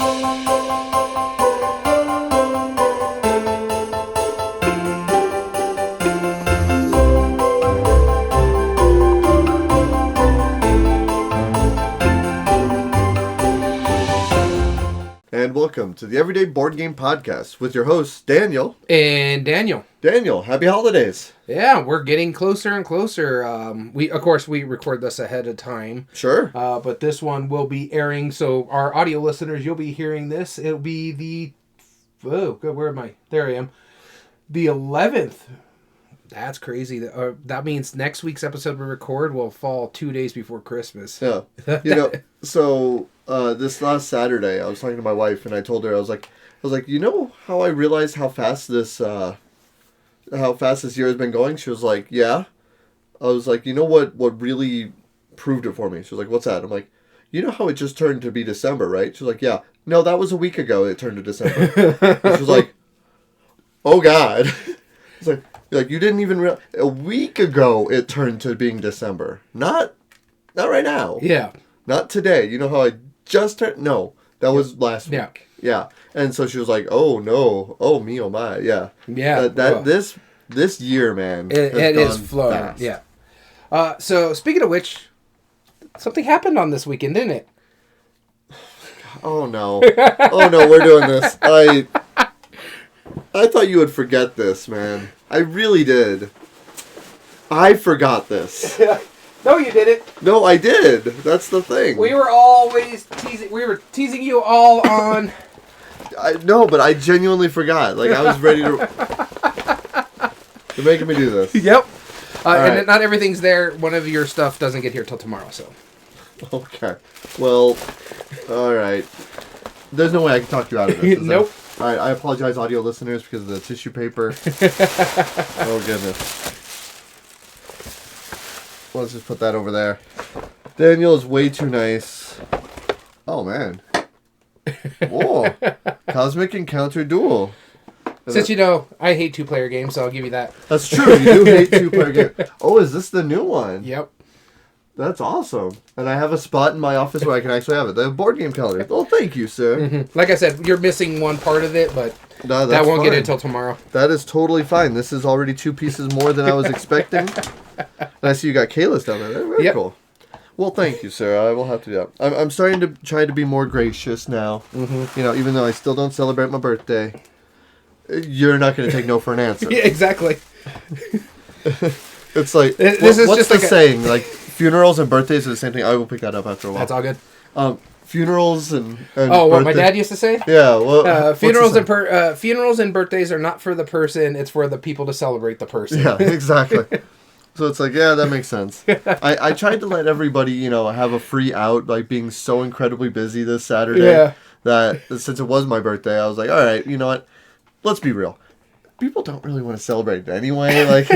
And welcome to the Everyday Board Game Podcast with your hosts, Daniel. And Daniel. Daniel, happy holidays. Yeah, we're getting closer and closer. We record this ahead of time. Sure. But this one will be airing, so our audio listeners, you'll be hearing this. It'll be the... Oh, good, where am I? There I am. The 11th. That's crazy. That means next week's episode we record will fall 2 days before Christmas. Yeah. So this last Saturday, I was talking to my wife, and I told her, I was like, you know how I realized how fast this year has been going? She was like, yeah. I was like, you know what really proved it for me? She was like, what's that? I'm like, you know how it just turned to be December, right? She was like, yeah. No, that was a week ago it turned to December. And she was like, oh God. It's like you didn't even realize a week ago it turned to being December. Not right now. Yeah. Not today. You know how I just turned? No, that was last week. Yeah. And so she was like, "Oh no, oh me, oh my, yeah, yeah." This year, man, it is flown. Fast. Yeah. So speaking of which, something happened on this weekend, didn't it? Oh no, we're doing this. I thought you would forget this, man. I really did. I forgot this. No, you didn't. No, I did. That's the thing. We were always teasing. We were teasing you all on. No, but I genuinely forgot. Like, I was ready to... You're making me do this. Yep. Right. And not everything's there. One of your stuff doesn't get here till tomorrow, so. Okay. Well, all right. There's no way I can talk you out of this. Nope. All right, I apologize, audio listeners, because of the tissue paper. Oh, goodness. Let's just put that over there. Daniel is way too nice. Oh, man. Whoa. Cosmic Encounter Duel. Since you know, I hate two-player games, so I'll give you that. That's true. You do hate two-player games. Oh, is this the new one? Yep. That's awesome. And I have a spot in my office where I can actually have it. The board game calendar. Oh, thank you, sir. Mm-hmm. Like I said, you're missing one part of it, but that won't get it until tomorrow. That is totally fine. This is already 2 pieces more than I was expecting. And I see you got Kalis down there. Very cool. Well, thank you, sir. I will have to do that. I'm starting to try to be more gracious now. Mm-hmm. You know, even though I still don't celebrate my birthday. You're not going to take no for an answer. Yeah, exactly. It's like, what's the saying? Like, funerals and birthdays are the same thing. I will pick that up after a while. That's all good. Funerals and what my dad used to say? Yeah. Well, funerals and birthdays are not for the person. It's for the people to celebrate the person. Yeah, exactly. So it's like, yeah, that makes sense. I tried to let everybody, have a free out, like being so incredibly busy this Saturday that since it was my birthday, I was like, all right, you know what? Let's be real. People don't really want to celebrate it anyway. Like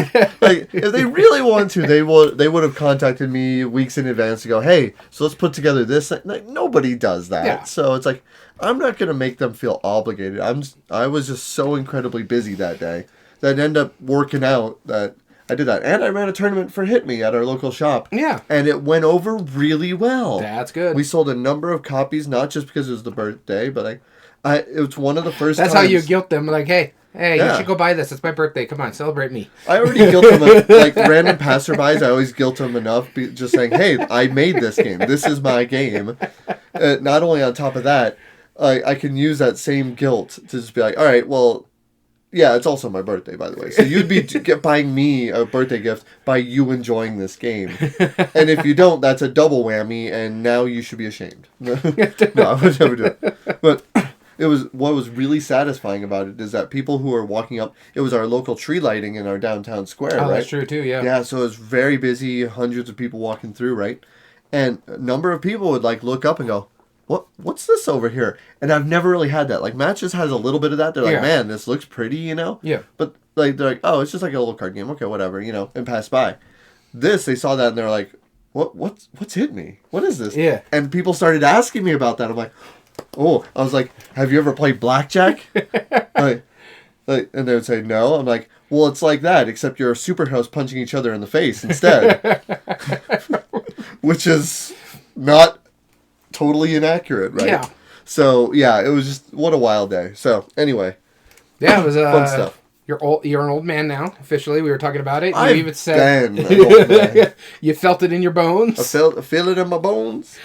if they really want to, they would have contacted me weeks in advance to go, hey, so let's put together this. Like, nobody does that. Yeah. So it's like, I'm not going to make them feel obligated. I was just so incredibly busy that day that it ended up working out that I did that. And I ran a tournament for Hit Me at our local shop. Yeah. And it went over really well. That's good. We sold a number of copies, not just because it was the birthday, but it was one of the first That's times. how you guilt them. Like, hey, you should go buy this. It's my birthday. Come on, celebrate me. I already guilt them. Like, random passerbys, I always guilt them enough just saying, hey, I made this game. This is my game. Not only on top of that, I can use that same guilt to just be like, all right, well, yeah, it's also my birthday, by the way. So you'd be buying me a birthday gift by you enjoying this game. And if you don't, that's a double whammy, and now you should be ashamed. No, I would never do it. But what was really satisfying about it is that people who were walking up, it was our local tree lighting in our downtown square, right? That's true, too, yeah. Yeah, so it was very busy, hundreds of people walking through, right? And a number of people would, look up and go, what's this over here? And I've never really had that. Like, Matt just has a little bit of that. They're like, man, this looks pretty, Yeah. But, they're like, oh, it's just like a little card game. Okay, whatever, and pass by. This, they saw that and they're like, what's Hit Me? What is this? Yeah. And people started asking me about that. I'm like, oh, I was like, have you ever played blackjack? and they would say, no. I'm like, well, it's like that, except you're superheroes punching each other in the face instead. Which is not totally inaccurate, right? Yeah. So yeah, it was just what a wild day. So anyway, yeah, it was fun stuff. You're an old man now. Officially, we were talking about it. You I've even said been an old man. You felt it in your bones. I feel it in my bones.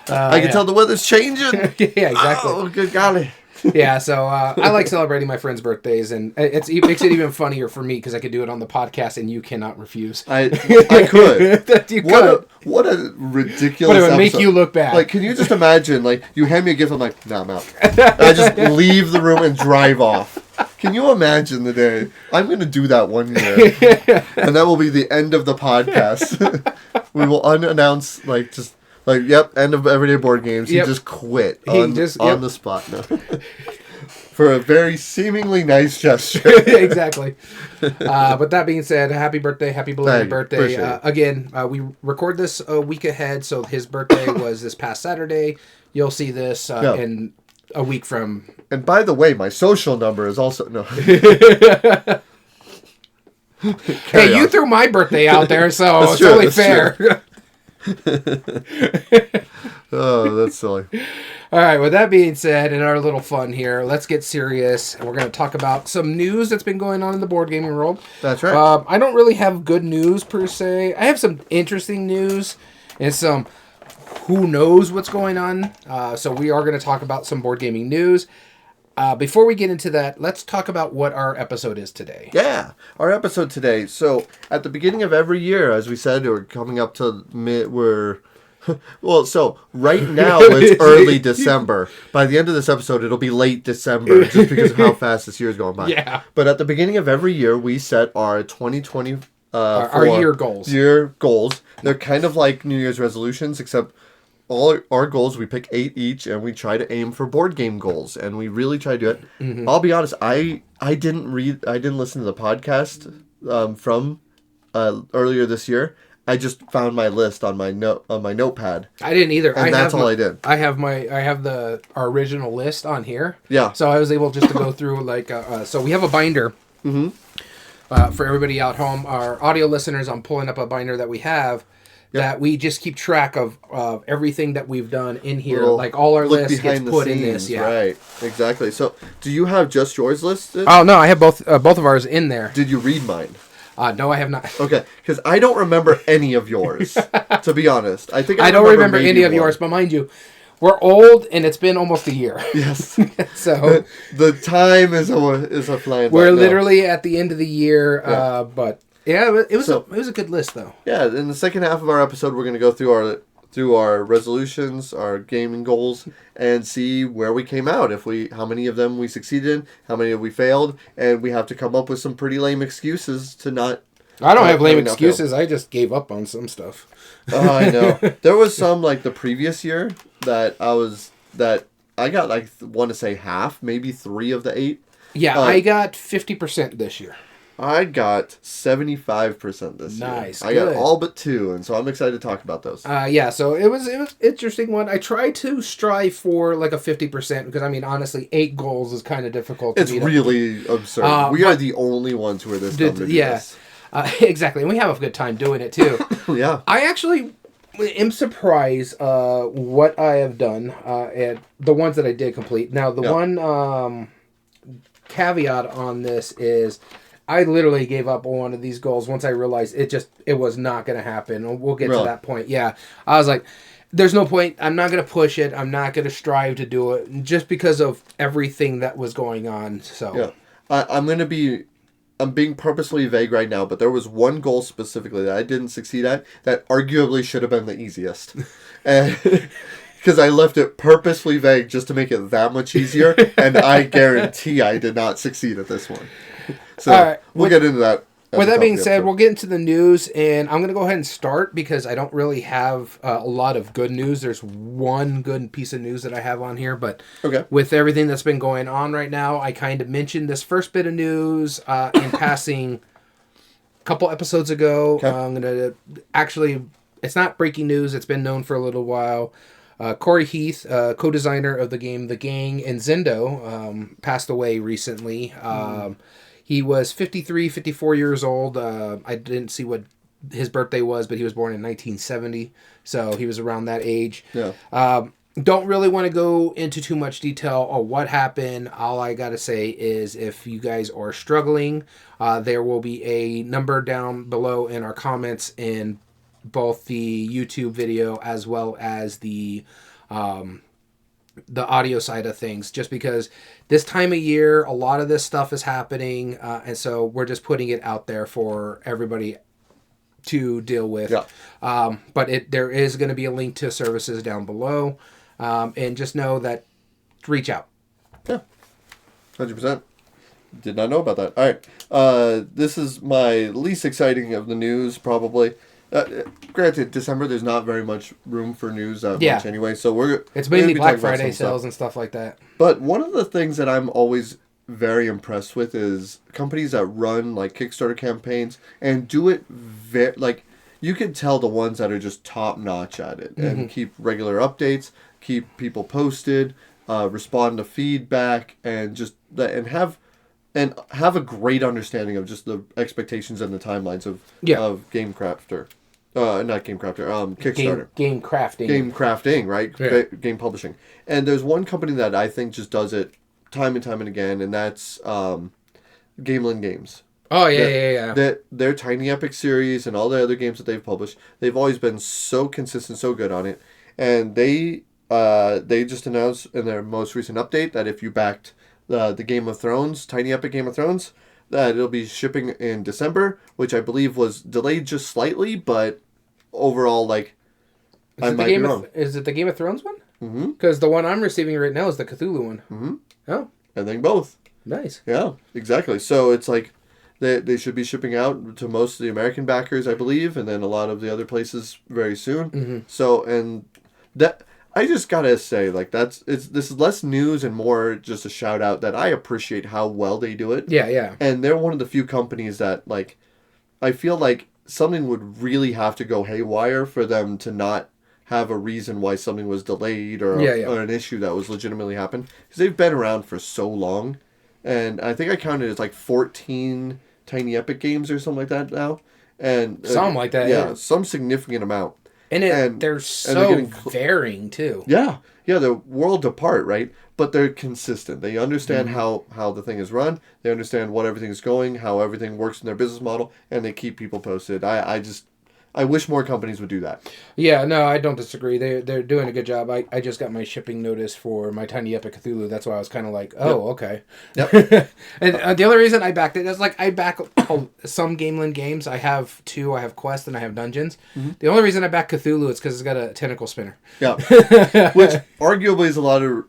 I can tell the weather's changing. Yeah, exactly. Oh, good golly. Yeah, so I like celebrating my friends' birthdays, and it makes it even funnier for me because I could do it on the podcast, and you cannot refuse. I could. You could. What a ridiculous But it would episode. make you look bad. Like, can you just imagine, like, you hand me a gift, I'm like, nah, I'm out. And I just leave the room and drive off. Can you imagine the day? I'm going to do that one year. And that will be the end of the podcast. We will unannounce, yep, end of Everyday Board Games. He just quit on the spot. No. For a very seemingly nice gesture. Exactly. But that being said, happy birthday, happy belated birthday. Again, we record this a week ahead, so his birthday was this past Saturday. You'll see this in a week from... And by the way, my social number is also... No. Hey, you threw my birthday out there, so it's only fair. Oh, that's silly. All right, with that being said, in our little fun here, let's get serious. And we're going to talk about some news that's been going on in the board gaming world. That's right. I don't really have good news, per se. I have some interesting news and some who knows what's going on. So we are going to talk about some board gaming news. Before we get into that, let's talk about what our episode is today. Yeah, our episode today. So at the beginning of every year, as we said, we're coming up to so right now it's early December. By the end of this episode, it'll be late December, just because of how fast this year is going by. Yeah. But at the beginning of every year, we set our 2020 our year goals. They're kind of like New Year's resolutions, except all our goals, we pick 8 each, and we try to aim for board game goals, and we really try to do it. Mm-hmm. I'll be honest, I didn't listen to the podcast from earlier this year. I just found my list on my notepad. I didn't either. And that's all I did. I have our original list on here. Yeah. So I was able just to go through so we have a binder. Mm-hmm. For everybody out home, our audio listeners, I'm pulling up a binder that we have that we just keep track of everything that we've done in here. Like all our lists gets put in this. Yeah. Right. Exactly. So do you have just yours listed? Oh no, I have both of ours in there. Did you read mine? No, I have not. Okay, because I don't remember any of yours, to be honest. I don't remember any of yours, but mind you, we're old, and it's been almost a year. Yes. So the time is a flying. We're literally at the end of the year, but yeah, it was a good list though. Yeah, in the second half of our episode, we're going to go through our resolutions, our gaming goals, and see where we came out. How many of them we succeeded in, how many have we failed, and we have to come up with some pretty lame excuses to not. I don't have lame excuses. I just gave up on some stuff. Oh, I know. There was some like the previous year that I got want to say half, maybe 3 of the 8. Yeah, I got 50% this year. I got 75% this year. Nice. I got all but 2, and so I'm excited to talk about those. So it was an interesting one. I try to strive for like a 50% because honestly, 8 goals is kind of difficult. It's really absurd. We are the only ones who are this dumb to do this. Exactly, and we have a good time doing it too. Yeah. I actually am surprised what I have done and the ones that I did complete. Now the one caveat on this is. I literally gave up on one of these goals once I realized it was not going to happen. We'll get to that point. Yeah. I was like, there's no point. I'm not going to push it. I'm not going to strive to do it just because of everything that was going on. So yeah, I'm being purposely vague right now, but there was one goal specifically that I didn't succeed at that arguably should have been the easiest. And because I left it purposely vague just to make it that much easier, and I guarantee I did not succeed at this one. So we'll get into that. With that being said, we'll get into the news, and I'm going to go ahead and start because I don't really have a lot of good news. There's one good piece of news that I have on here, but with everything that's been going on right now, I kind of mentioned this first bit of news in passing a couple episodes ago. I'm going to it's not breaking news. It's been known for a little while. Corey Heath, co-designer of the game The Gang and Zendo, passed away recently. He was 54 years old. I didn't see what his birthday was, but he was born in 1970, so he was around that age. Yeah. Don't really want to go into too much detail on what happened. All I got to say is if you guys are struggling, there will be a number down below in our comments in both the YouTube video as well as the audio side of things, just because this time of year, a lot of this stuff is happening. And so we're just putting it out there for everybody to deal with. Yeah. But there is going to be a link to services down below. And just know that reach out. Yeah, 100%. Did not know about that. All right. This is my least exciting of the news, probably. Granted, December, there's not very much room for news much anyway. So it's mainly Black Friday sales and stuff like that. But one of the things that I'm always very impressed with is companies that run like Kickstarter campaigns and do it like you can tell the ones that are just top notch at it and keep regular updates, keep people posted, respond to feedback, and just have a great understanding of just the expectations and the timelines of Game Crafter. Not Game Crafter, Kickstarter. Game crafting. Game crafting, right? Yeah. Game publishing. And there's one company that I think just does it time and time and again, and that's Gamelin Games. Oh, yeah. Their Tiny Epic series and all the other games that they've published, they've always been so consistent, so good on it. And they just announced in their most recent update that if you backed the Game of Thrones, Tiny Epic Game of Thrones, that it'll be shipping in December, which I believe was delayed just slightly, but overall, like, I might be wrong. Is it the Game of Thrones one? Mm-hmm. Because the one I'm receiving right now is the Cthulhu one. Mm-hmm. Oh. I think both. Nice. Yeah, exactly. So it's like they should be shipping out to most of the American backers, I believe, and then a lot of the other places very soon. Mm-hmm. So, and that... I just gotta say, like, this is less news and more just a shout out that I appreciate how well they do it. Yeah, yeah. And they're one of the few companies that, like, I feel like something would really have to go haywire for them to not have a reason why something was delayed or an issue that was legitimately happened. Because they've been around for so long. And I think I counted it's like 14 Tiny Epic games or something like that now. And something like that, yeah. Some significant amount. And they're so varying, too. Yeah. Yeah, they're worlds apart, right? But they're consistent. They understand how the thing is run. They understand what everything's going, how everything works in their business model, and they keep people posted. I wish more companies would do that. Yeah, no, I don't disagree. They're doing a good job. I just got my shipping notice for my Tiny Epic Cthulhu. That's why I was kind of like, okay. Yep. And the other reason I backed it is like I back some Gamelin games. I have two. I have Quest and I have Dungeons. Mm-hmm. The only reason I back Cthulhu is because it's got a tentacle spinner. Yeah, which arguably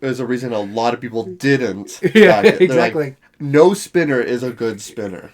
is a reason a lot of people didn't. Yeah, exactly. Like, no spinner is a good spinner.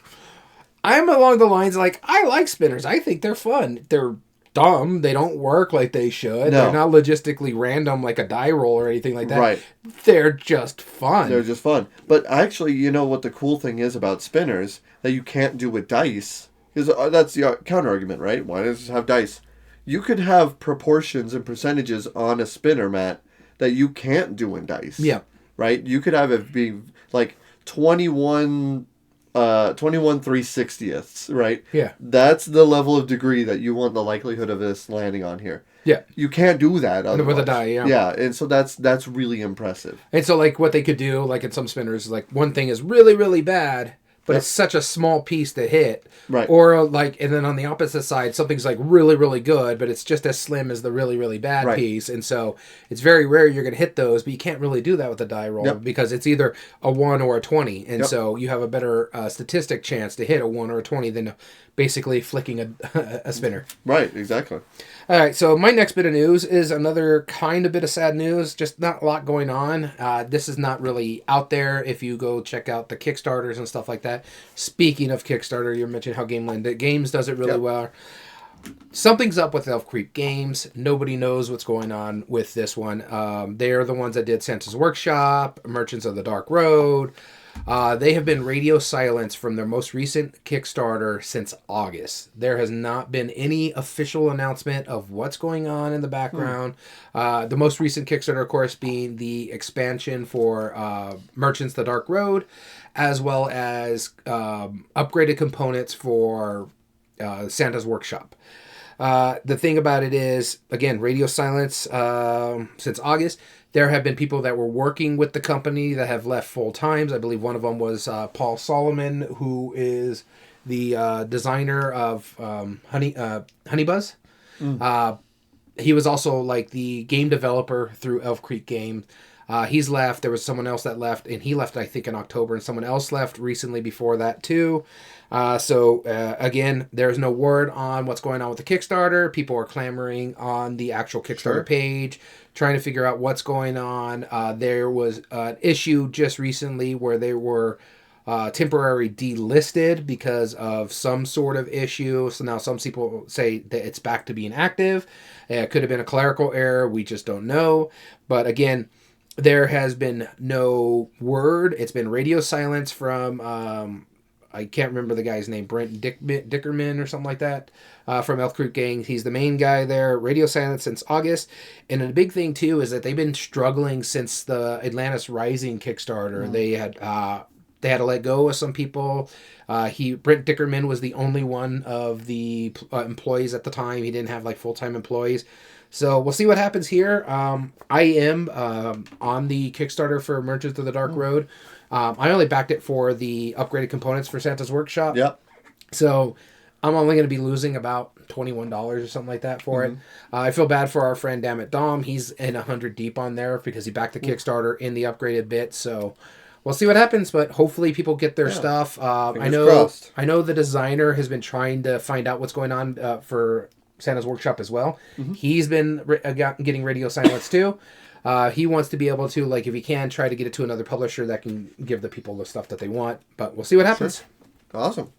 I'm along the lines like, I like spinners. I think they're fun. They're dumb. They don't work like they should. No. They're not logistically random like a die roll or anything like that. Right. They're just fun. They're just fun. But actually, you know what the cool thing is about spinners that you can't do with dice? Because that's the counter argument, right? Why does it have dice? You could have proportions and percentages on a spinner, Matt, that you can't do in dice. Yeah. Right? You could have it be like 21 3/60ths, right? Yeah. That's the level of degree that you want the likelihood of this landing on here. Yeah. You can't do that otherwise. With a die, yeah. Yeah, and so that's really impressive. And so, like, what they could do, like in some spinners, like one thing is really, really bad, but it's such a small piece to hit. Right. Or, like, and then on the opposite side, something's, like, really, really good, but it's just as slim as the really, really bad piece. And so it's very rare you're going to hit those, but you can't really do that with a die roll because it's either a 1 or a 20. And so you have a better statistic chance to hit a 1 or a 20 than basically flicking a spinner. Right, exactly. All right, so my next bit of news is another kind of bit of sad news, just not a lot going on. This is not really out there if you go check out the Kickstarters and stuff like that. Speaking of Kickstarter, you mentioned how Gamelin Games does it really well. Something's up with Elf Creek Games. Nobody knows what's going on with this one. They are the ones that did Santa's Workshop, Merchants of the Dark Road. They have been radio silence from their most recent Kickstarter since August. There has not been any official announcement of what's going on in the background. The most recent Kickstarter, of course, being the expansion for Merchants the Dark Road, as well as upgraded components for Santa's Workshop. The thing about it is, again, radio silence since August. There have been people that were working with the company that have left full times. I believe one of them was Paul Solomon, who is the designer of Honeybuzz. He was also like the game developer through Elf Creek Games. He's left. There was someone else that left, and he left, I think, in October, and someone else left recently before that, too. Again, there's no word on what's going on with the Kickstarter. People are clamoring on the actual Kickstarter page, trying to figure out what's going on. There was an issue just recently where they were temporarily delisted because of some sort of issue. So now some people say that it's back to being active. It could have been a clerical error. We just don't know. But again, there has been no word. It's been radio silence from, I can't remember the guy's name, Brent Dickerman or something like that, from Elf Creek Gang. He's the main guy there. Radio silence since August. And the big thing, too, is that they've been struggling since the Atlantis Rising Kickstarter. They had to let go of some people. Brent Dickerman was the only one of the employees at the time. He didn't have like full-time employees. So we'll see what happens here. I am on the Kickstarter for Merchants of the Dark Road. I only backed it for the upgraded components for Santa's Workshop. Yep. So I'm only going to be losing about $21 or something like that for it. I feel bad for our friend Dammit Dom. He's in 100 deep on there because he backed the Kickstarter in the upgraded bit. So we'll see what happens, but hopefully people get their stuff. I know the designer has been trying to find out what's going on for Santa's Workshop as well. He's been getting radio silence too. He wants to be able to, like, if he can, try to get it to another publisher that can give the people the stuff that they want. But we'll see what happens. Sure. Awesome.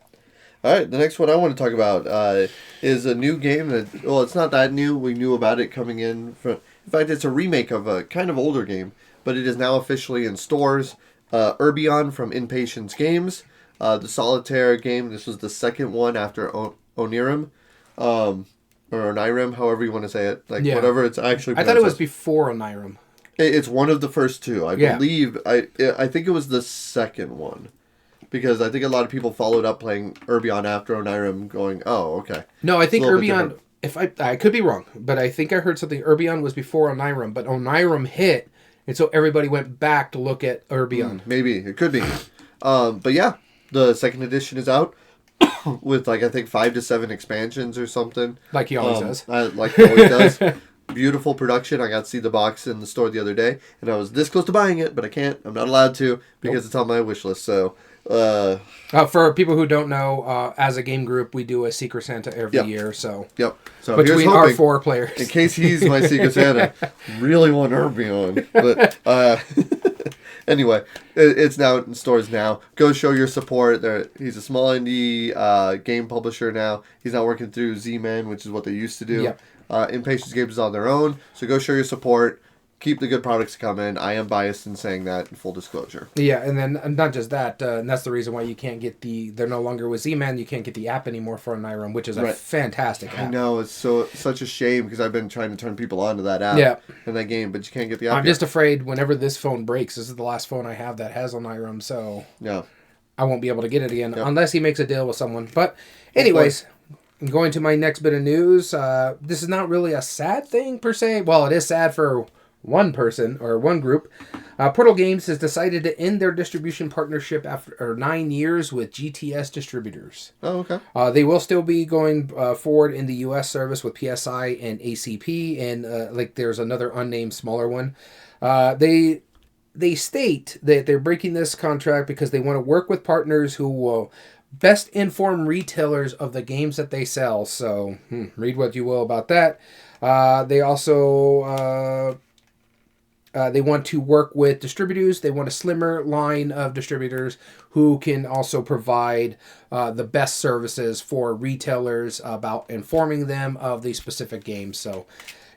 All right, the next one I want to talk about is a new game that, well, it's not that new. We knew about it coming in. In fact, it's a remake of a kind of older game, but it is now officially in stores. Urbion from Impatience Games, the solitaire game. This was the second one after Onirim, or Onirim, however you want to say it. Whatever it's actually I thought it was before Onirim. It's one of the first two. I believe, I think it was the second one. Because I think a lot of people followed up playing Urbion after Onirim going, oh, okay. No, I think Urbion, if I could be wrong, but I think I heard something, Urbion was before Onirim, but Onirim hit, and so everybody went back to look at Urbion. Maybe, it could be. But yeah, the second edition is out with, I think 5 to 7 expansions or something. Like he always does. Like he always does. Beautiful production. I got to see the box in the store the other day, and I was this close to buying it, but I can't. I'm not allowed to because it's on my wish list, so... for people who don't know, as a game group, we do a Secret Santa every year. So so between our 4 players, in case he's my Secret Santa, really want Urbion. But anyway, it's now in stores now. Go show your support. He's a small indie game publisher now. He's not working through Z-Man, which is what they used to do. Impatience Games is on their own. So go show your support. Keep the good products coming. I am biased in saying that in full disclosure. Yeah, and then not just that, and that's the reason why you can't get they're no longer with Z-Man, you can't get the app anymore for Onirim, which is a fantastic app. I know, it's such a shame because I've been trying to turn people onto that app and that game, but you can't get the app. I'm just afraid whenever this phone breaks, this is the last phone I have that has Onirim, so I won't be able to get it again unless he makes a deal with someone. But anyways... Going to my next bit of news, this is not really a sad thing per se. Well, it is sad for one person or one group. Portal Games has decided to end their distribution partnership after 9 years with GTS Distributors. Oh, okay. They will still be going forward in the U.S. service with PSI and ACP, and there's another unnamed smaller one. They state that they're breaking this contract because they want to work with partners who will best inform retailers of the games that they sell. So, read what you will about that. They also they want to work with distributors. They want a slimmer line of distributors who can also provide the best services for retailers about informing them of the specific games. So,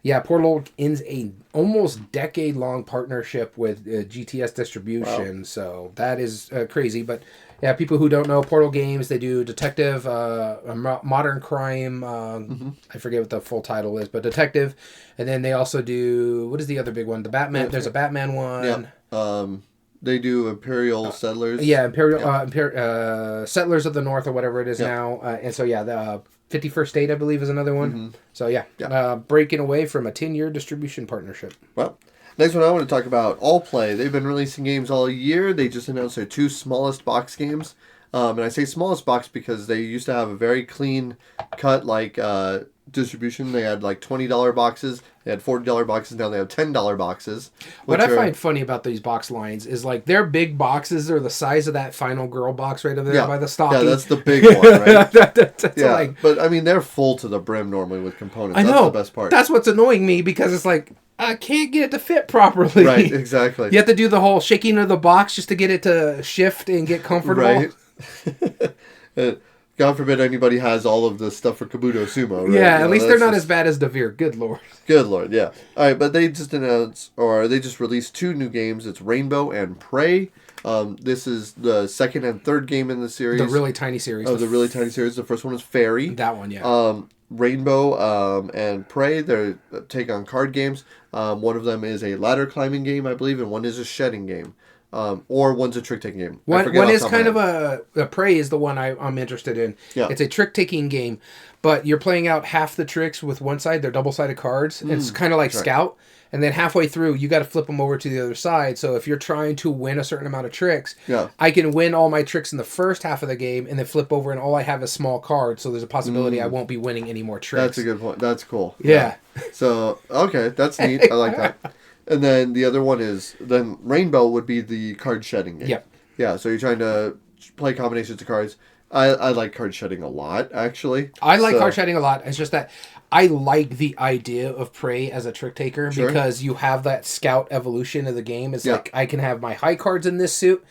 yeah, Portal ends a almost decade-long partnership with GTS Distribution. Wow. So that is crazy, but... Yeah, people who don't know, Portal Games, they do detective, modern crime, I forget what the full title is, but detective. And then they also do, what is the other big one? The Batman, there's a Batman one. Yeah. They do Imperial Settlers. Yeah, Settlers of the North or whatever it is now. And so, 51st State, I believe, is another one. Mm-hmm. So, breaking away from a 10-year distribution partnership. Well, next one I want to talk about, All Play. They've been releasing games all year. They just announced their 2 smallest box games. And I say smallest box because they used to have a very clean cut, distribution. They had $20 boxes. They had $40 boxes. Now they have $10 boxes. What I find funny about these box lines is their big boxes are the size of that Final Girl box right over there by the stocking. Yeah, that's the big one, right? that's but I mean they're full to the brim normally with components. That's the best part. That's what's annoying me because it's I can't get it to fit properly. Right, exactly. You have to do the whole shaking of the box just to get it to shift and get comfortable. Right. God forbid anybody has all of the stuff for Kabuto Sumo, right? Yeah, at least they're not as bad as Devere. Good lord. Good lord, yeah. All right, but they just released 2 new games. It's Rainbow and Prey. This is the second and third game in the series. The really tiny series. The really tiny series. The first one is Fairy. That one, yeah. Rainbow and Prey, they're take on card games. One of them is a ladder climbing game, I believe, and one is a shedding game. Or one's a trick-taking game. One is kind of a Prey is the one I'm interested in. Yeah. It's a trick-taking game, but you're playing out half the tricks with one side. They're double-sided cards. It's kind of like Scout. And then halfway through, you got to flip them over to the other side. So if you're trying to win a certain amount of tricks, I can win all my tricks in the first half of the game and then flip over and all I have is small cards. So there's a possibility I won't be winning any more tricks. That's a good point. That's cool. Yeah. So, okay, that's neat. I like that. And then the other one is, Rainbow would be the card shedding game. Yep. Yeah, so you're trying to play combinations of cards. I like card shedding a lot, actually. I like card shedding a lot. It's just that I like the idea of Prey as a trick taker because you have that Scout evolution of the game. It's I can have my high cards in this suit,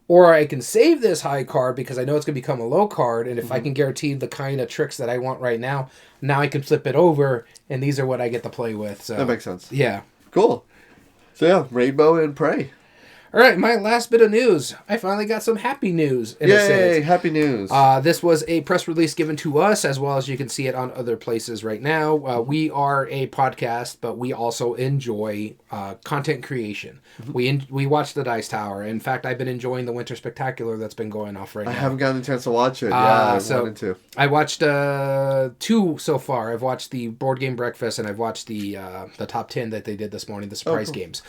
or I can save this high card because I know it's going to become a low card, and if I can guarantee the kind of tricks that I want right now I can flip it over, and these are what I get to play with. So that makes sense. Yeah. Cool. So yeah, Rainbow and Prey. All right, my last bit of news. I finally got some happy news. Yay, happy news. This was a press release given to us, as well as you can see it on other places right now. We are a podcast, but we also enjoy content creation. Mm-hmm. We watch the Dice Tower. In fact, I've been enjoying the Winter Spectacular that's been going off right now. I haven't gotten a chance to watch it. I wanted to. I watched 2 so far. I've watched the Board Game Breakfast, and I've watched the top 10 that they did this morning, the surprise games.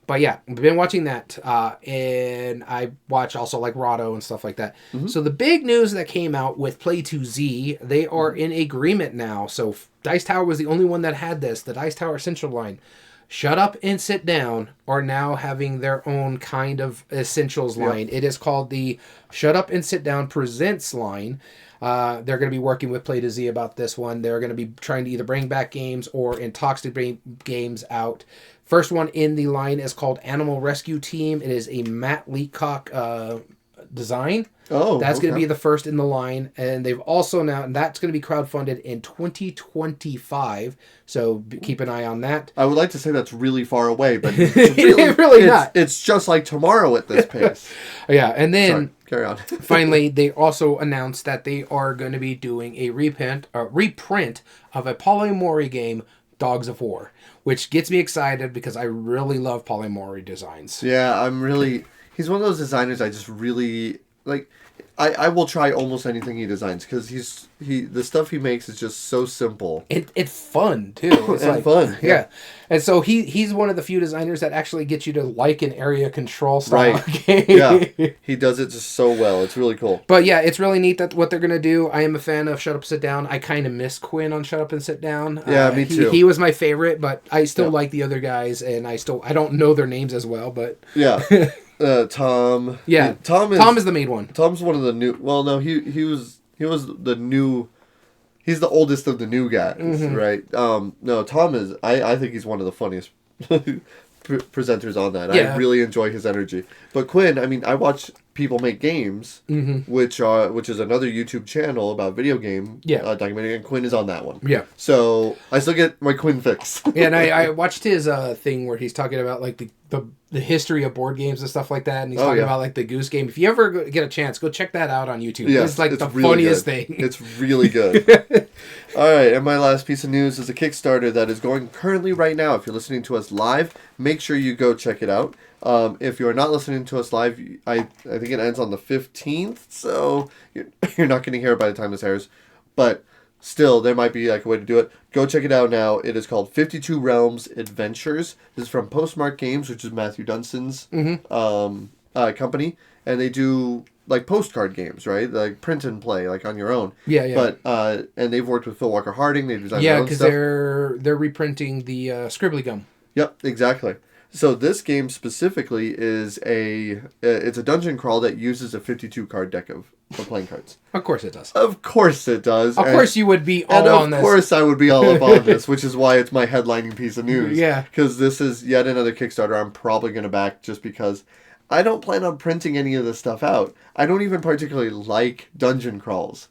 But yeah, I've been watching that, and I watch also Rahdo and stuff like that. Mm-hmm. So the big news that came out with Play2Z, they are in agreement now. So Dice Tower was the only one that had this. The Dice Tower Essential line, Shut Up and Sit Down, are now having their own kind of Essentials line. It is called the Shut Up and Sit Down Presents line. They're going to be working with Play2Z about this one. They're going to be trying to either bring back games or in talks to bring games out. First one in the line is called Animal Rescue Team. It is a Matt Leacock design. That's going to be the first in the line. And they've also and that's going to be crowdfunded in 2025. So keep an eye on that. I would like to say that's really far away, but really not. It's just like tomorrow at this pace. Yeah, and then... Sorry, carry on. Finally, they also announced that they are going to be doing a reprint of a Polymori game, Dogs of War, which gets me excited because I really love Polymori designs. Yeah, he's one of those designers I just really like. I will try almost anything he designs because the stuff he makes is just so simple. It's fun too. It's fun. Yeah. And so he's one of the few designers that actually gets you to like an area control style game. Yeah. He does it just so well. It's really cool. But yeah, it's really neat that what they're gonna do. I am a fan of Shut Up Sit Down. I kind of miss Quinn on Shut Up and Sit Down. Yeah, me too. He was my favorite, but I still like the other guys, and I don't know their names as well, but yeah. Tom. Yeah, Tom is the main one. Tom's one of the new. Well, no, he was the new. He's the oldest of the new guys, right? No, Tom is. I think he's one of the funniest presenters on that. Yeah. I really enjoy his energy. But Quinn, I mean, I watch People Make Games, which is another YouTube channel about video game documentary, and Quinn is on that one. Yeah. So I still get my Quinn fix. Yeah, and I watched his thing where he's talking about the history of board games and stuff like that, and he's talking about the Goose Game. If you ever get a chance, go check that out on YouTube. Yeah, it's the really funniest thing. It's really good. All right, and my last piece of news is a Kickstarter that is going currently right now. If you're listening to us live, make sure you go check it out. If you're not listening to us live, I think it ends on the 15th, so you're not going to hear it by the time this airs. But still, there might be like a way to do it. Go check it out now. It is called 52 Realms Adventures. This is from Postmark Games, which is Matthew Dunstan's company. And they do like postcard games, right? Like print and play, like on your own. Yeah. But and they've worked with Phil Walker Harding. They've designed Yeah, because they're reprinting the Scribbly Gum. Yep, exactly. So this game specifically is it's a dungeon crawl that uses a 52 card deck of playing cards. Of course it does. Of course it does. Of course you would be all on this. Of course I would be all up on this, which is why it's my headlining piece of news. Yeah. Because this is yet another Kickstarter I'm probably going to back just because I don't plan on printing any of this stuff out. I don't even particularly like dungeon crawls.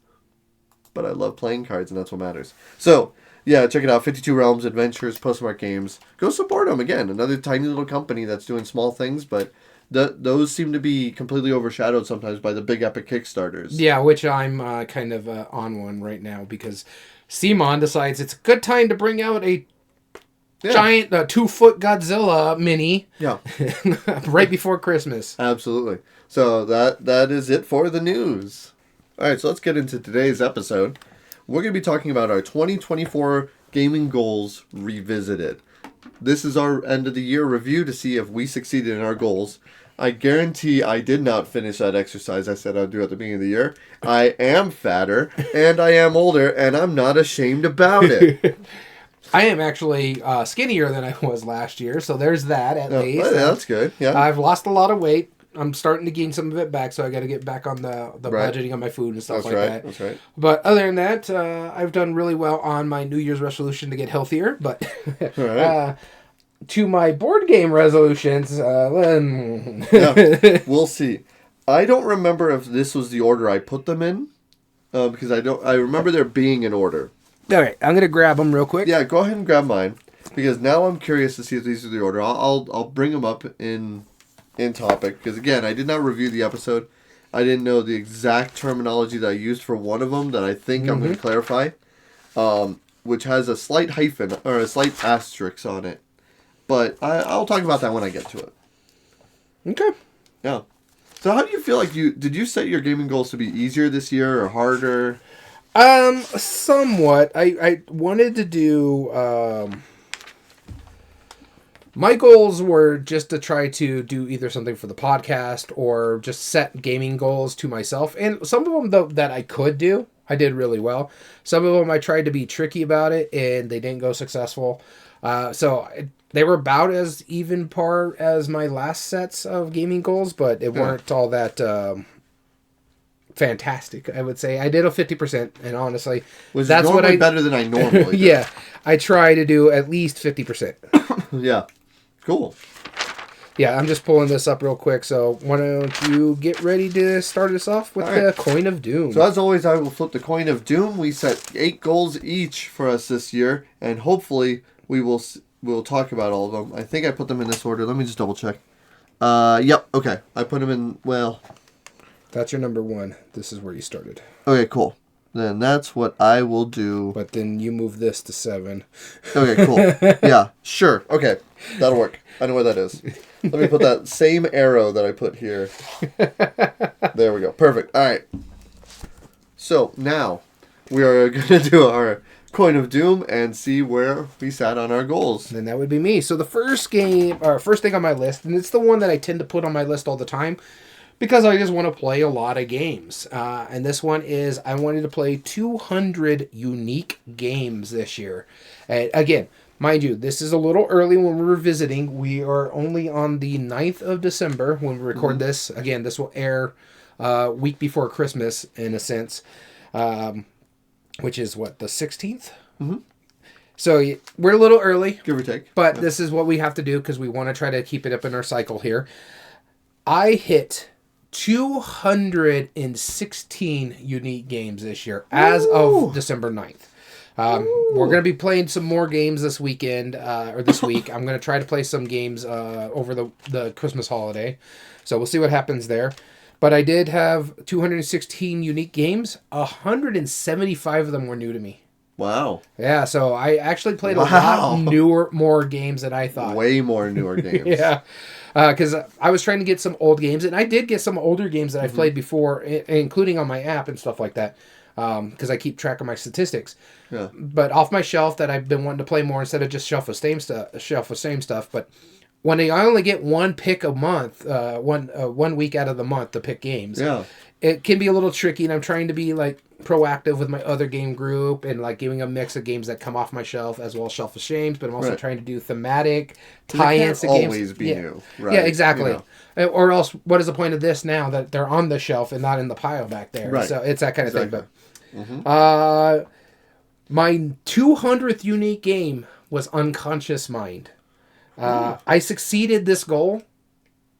But I love playing cards, and that's what matters. So, yeah, check it out. 52 Realms Adventures, Postmark Games. Go support them again. Another tiny little company that's doing small things, but those seem to be completely overshadowed sometimes by the big epic Kickstarters. Yeah, which I'm kind of on one right now because Simon decides it's a good time to bring out a giant 2-foot Godzilla mini. Yeah. right before Christmas. Absolutely. So that is it for the news. All right, so let's get into today's episode. We're going to be talking about our 2024 gaming goals revisited. This is our end of the year review to see if we succeeded in our goals. I guarantee I did not finish that exercise I said I'd do at the beginning of the year. I am fatter, and I am older, and I'm not ashamed about it. I am actually skinnier than I was last year, so there's that at least. Yeah, that's good. Yeah, I've lost a lot of weight. I'm starting to gain some of it back, so I got to get back on the budgeting on my food and stuff that. That's right. But other than that, I've done really well on my New Year's resolution to get healthier. But to my board game resolutions, yeah, we'll see. I don't remember if this was the order I put them in, because I remember there being an order. All right, I'm gonna grab them real quick. Yeah, go ahead and grab mine, because now I'm curious to see if these are the order. I'll bring them up in topic, because again, I did not review the episode. I didn't know the exact terminology that I used for one of them that I think I'm going to clarify, which has a slight hyphen or a slight asterisk on it. But I'll talk about that when I get to it. Okay. Yeah. So how do you feel like did you set your gaming goals to be easier this year or harder? Somewhat. I wanted to do my goals were just to try to do either something for the podcast or just set gaming goals to myself. And some of them, though, that I could do, I did really well. Some of them I tried to be tricky about it, and they didn't go successful. So they were about as even par as my last sets of gaming goals, but it weren't all that fantastic, I would say. I did a 50%, and honestly, that's what better than I normally do. Yeah, I try to do at least 50%. Yeah. Cool. Yeah, I'm just pulling this up real quick, so why don't you get ready to start us off with the Coin of Doom. So as always, I will flip the Coin of Doom. We set 8 goals each for us this year, and hopefully we'll talk about all of them. I think I put them in this order. Let me just double check. Yep, okay. I put them in, well... That's your number 1. This is where you started. Okay, cool. Then that's what I will do. But then you move this to 7. Okay, cool. Yeah, sure. Okay, that'll work. I know where that is. Let me put that same arrow that I put here. There we go. Perfect. All right. So now we are going to do our Coin of Doom and see where we sat on our goals. Then that would be me. So the first thing on my list, and it's the one that I tend to put on my list all the time, because I just want to play a lot of games. And this one is, I wanted to play 200 unique games this year. And again, mind you, this is a little early when we're visiting. We are only on the 9th of December when we record this. Again, this will air week before Christmas, in a sense. Which is, what, the 16th? Mm-hmm. So we're a little early. Give or take. But this is what we have to do because we want to try to keep it up in our cycle here. I hit 216 unique games this year as of December 9th. We're going to be playing some more games this weekend, or this week. I'm going to try to play some games over the Christmas holiday. So we'll see what happens there. But I did have 216 unique games. 175 of them were new to me. Wow. Yeah, so I actually played a lot more games than I thought. Way more newer games. Yeah. Because I was trying to get some old games, and I did get some older games that I've played before, including on my app and stuff like that. because I keep track of my statistics. Yeah. But off my shelf that I've been wanting to play more instead of just shelf of same stuff. But when I only get one pick a month, one week out of the month to pick games, it can be a little tricky. And I'm trying to be like proactive with my other game group and like giving a mix of games that come off my shelf as well as Shelf of Shames. But I'm also trying to do thematic tie-ins to games. Always be new, right? Yeah, exactly. Or else, what is the point of this now that they're on the shelf and not in the pile back there? Right. So it's that kind of thing. But my 200th unique game was Unconscious Mind. I succeeded this goal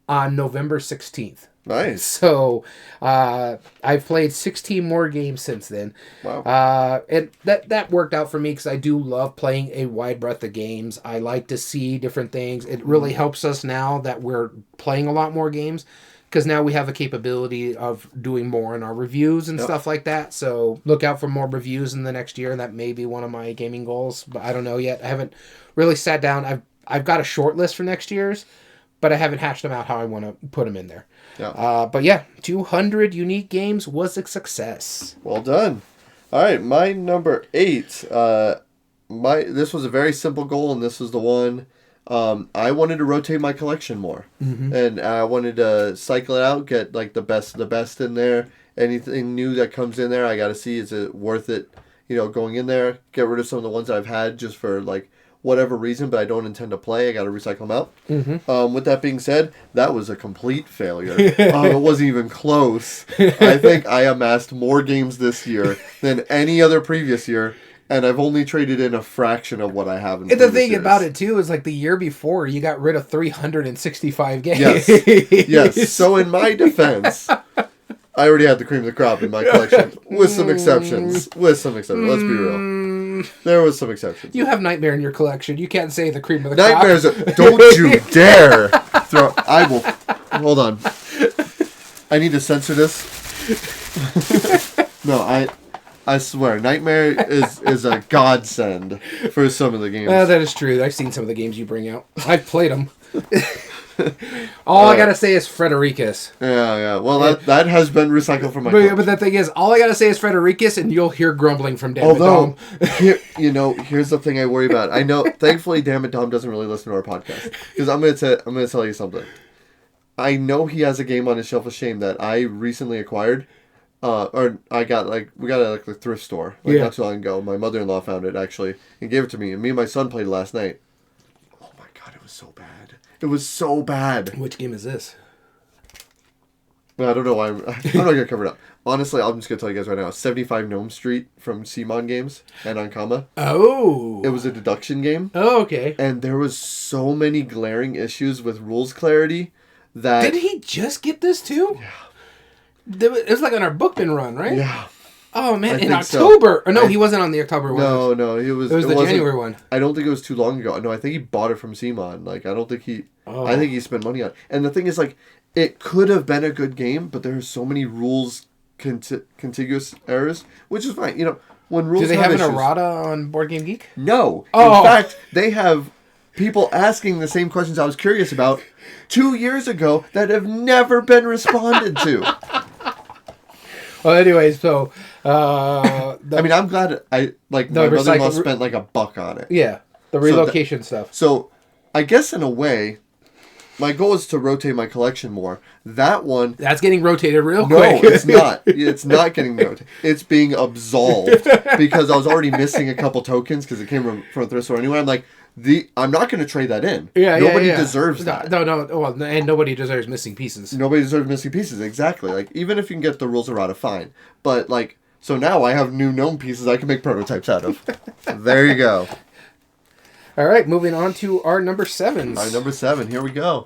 on November 16th. Nice. So I've played 16 more games since then. Wow. And that worked out for me because I do love playing a wide breadth of games. I like to see different things. It really helps us now that we're playing a lot more games because now we have a capability of doing more in our reviews and stuff like that. So look out for more reviews in the next year. And that may be one of my gaming goals, but I don't know yet. I haven't really sat down. I've got a short list for next year's, but I haven't hashed them out how I want to put them in there. Yeah. But yeah, 200 unique games was a success. Well done. All right, my number 8. This was a very simple goal, and this was the one. I wanted to rotate my collection more, and I wanted to cycle it out, get like the best of the best in there. Anything new that comes in there, I got to see is it worth it, going in there. Get rid of some of the ones that I've had just for like whatever reason, but I don't intend to play. I got to recycle them out. With that being said, that was a complete failure. It wasn't even close. I think I amassed more games this year than any other previous year, and I've only traded in a fraction of what I have in the thing years. About it, too, is like the year before, you got rid of 365 games. Yes. So in my defense, I already had the cream of the crop in my collection, with some exceptions. Let's be real. There was some exceptions. You have Nightmare in your collection. You can't say the cream of the Nightmare's crop. Don't you dare throw. I will. Hold on. I need to censor this. No, I swear, Nightmare is a godsend for some of the games. That is true. I've seen some of the games you bring out. I've played them. All I gotta say is Frederikus. Yeah. Well, that has been recycled from my collection. But the thing is, all I gotta say is Frederikus, and you'll hear grumbling from Dan Although, here's the thing I worry about. I know, thankfully, Dan Dom doesn't really listen to our podcast, because I'm gonna tell you something. I know he has a game on his Shelf of Shame that I recently acquired. Or I got we got it at the thrift store not too long ago. My mother-in-law found it actually and gave it to me, and me and my son played it last night. Oh my god, it was so bad. It was so bad. Which game is this? Well, I don't know why I'm not gonna cover it up. Honestly, I'm just gonna tell you guys right now. 75 Gnome Street from CMON Games and Ankama. Oh. It was a deduction game. Oh, okay. And there was so many glaring issues with rules clarity that. Did he just get this too? Yeah. It was like on our Bookman run, right? Yeah. Oh man, in October. So. Or no, he wasn't on the October one. No, he was. It was the January one. I don't think it was too long ago. No, I think he bought it from CMON. Like, I don't think he. Oh. I think he spent money on it. And the thing is, like, it could have been a good game, but there are so many rules contiguous errors, which is fine. When rules. Do they have an errata on Board Game Geek? No. Oh. In fact, they have people asking the same questions I was curious about 2 years ago that have never been responded to. Well, anyways, so I mean, I'm glad my mother-in-law spent like $1 on it. Yeah, the relocation stuff. So, I guess in a way, my goal is to rotate my collection more. That's getting rotated real quick. No, it's not. It's not getting rotated. It's being absolved because I was already missing a couple tokens because it came from a thrift store anyway. I'm like, I'm not going to trade that in. Nobody deserves that. No. Well, and nobody deserves missing pieces. Nobody deserves missing pieces, exactly. Like, even if you can get the rules errata, fine. But, like, so now I have new gnome pieces I can make prototypes out of. There you go. All right, moving on to our number 7s. Our number 7, here we go.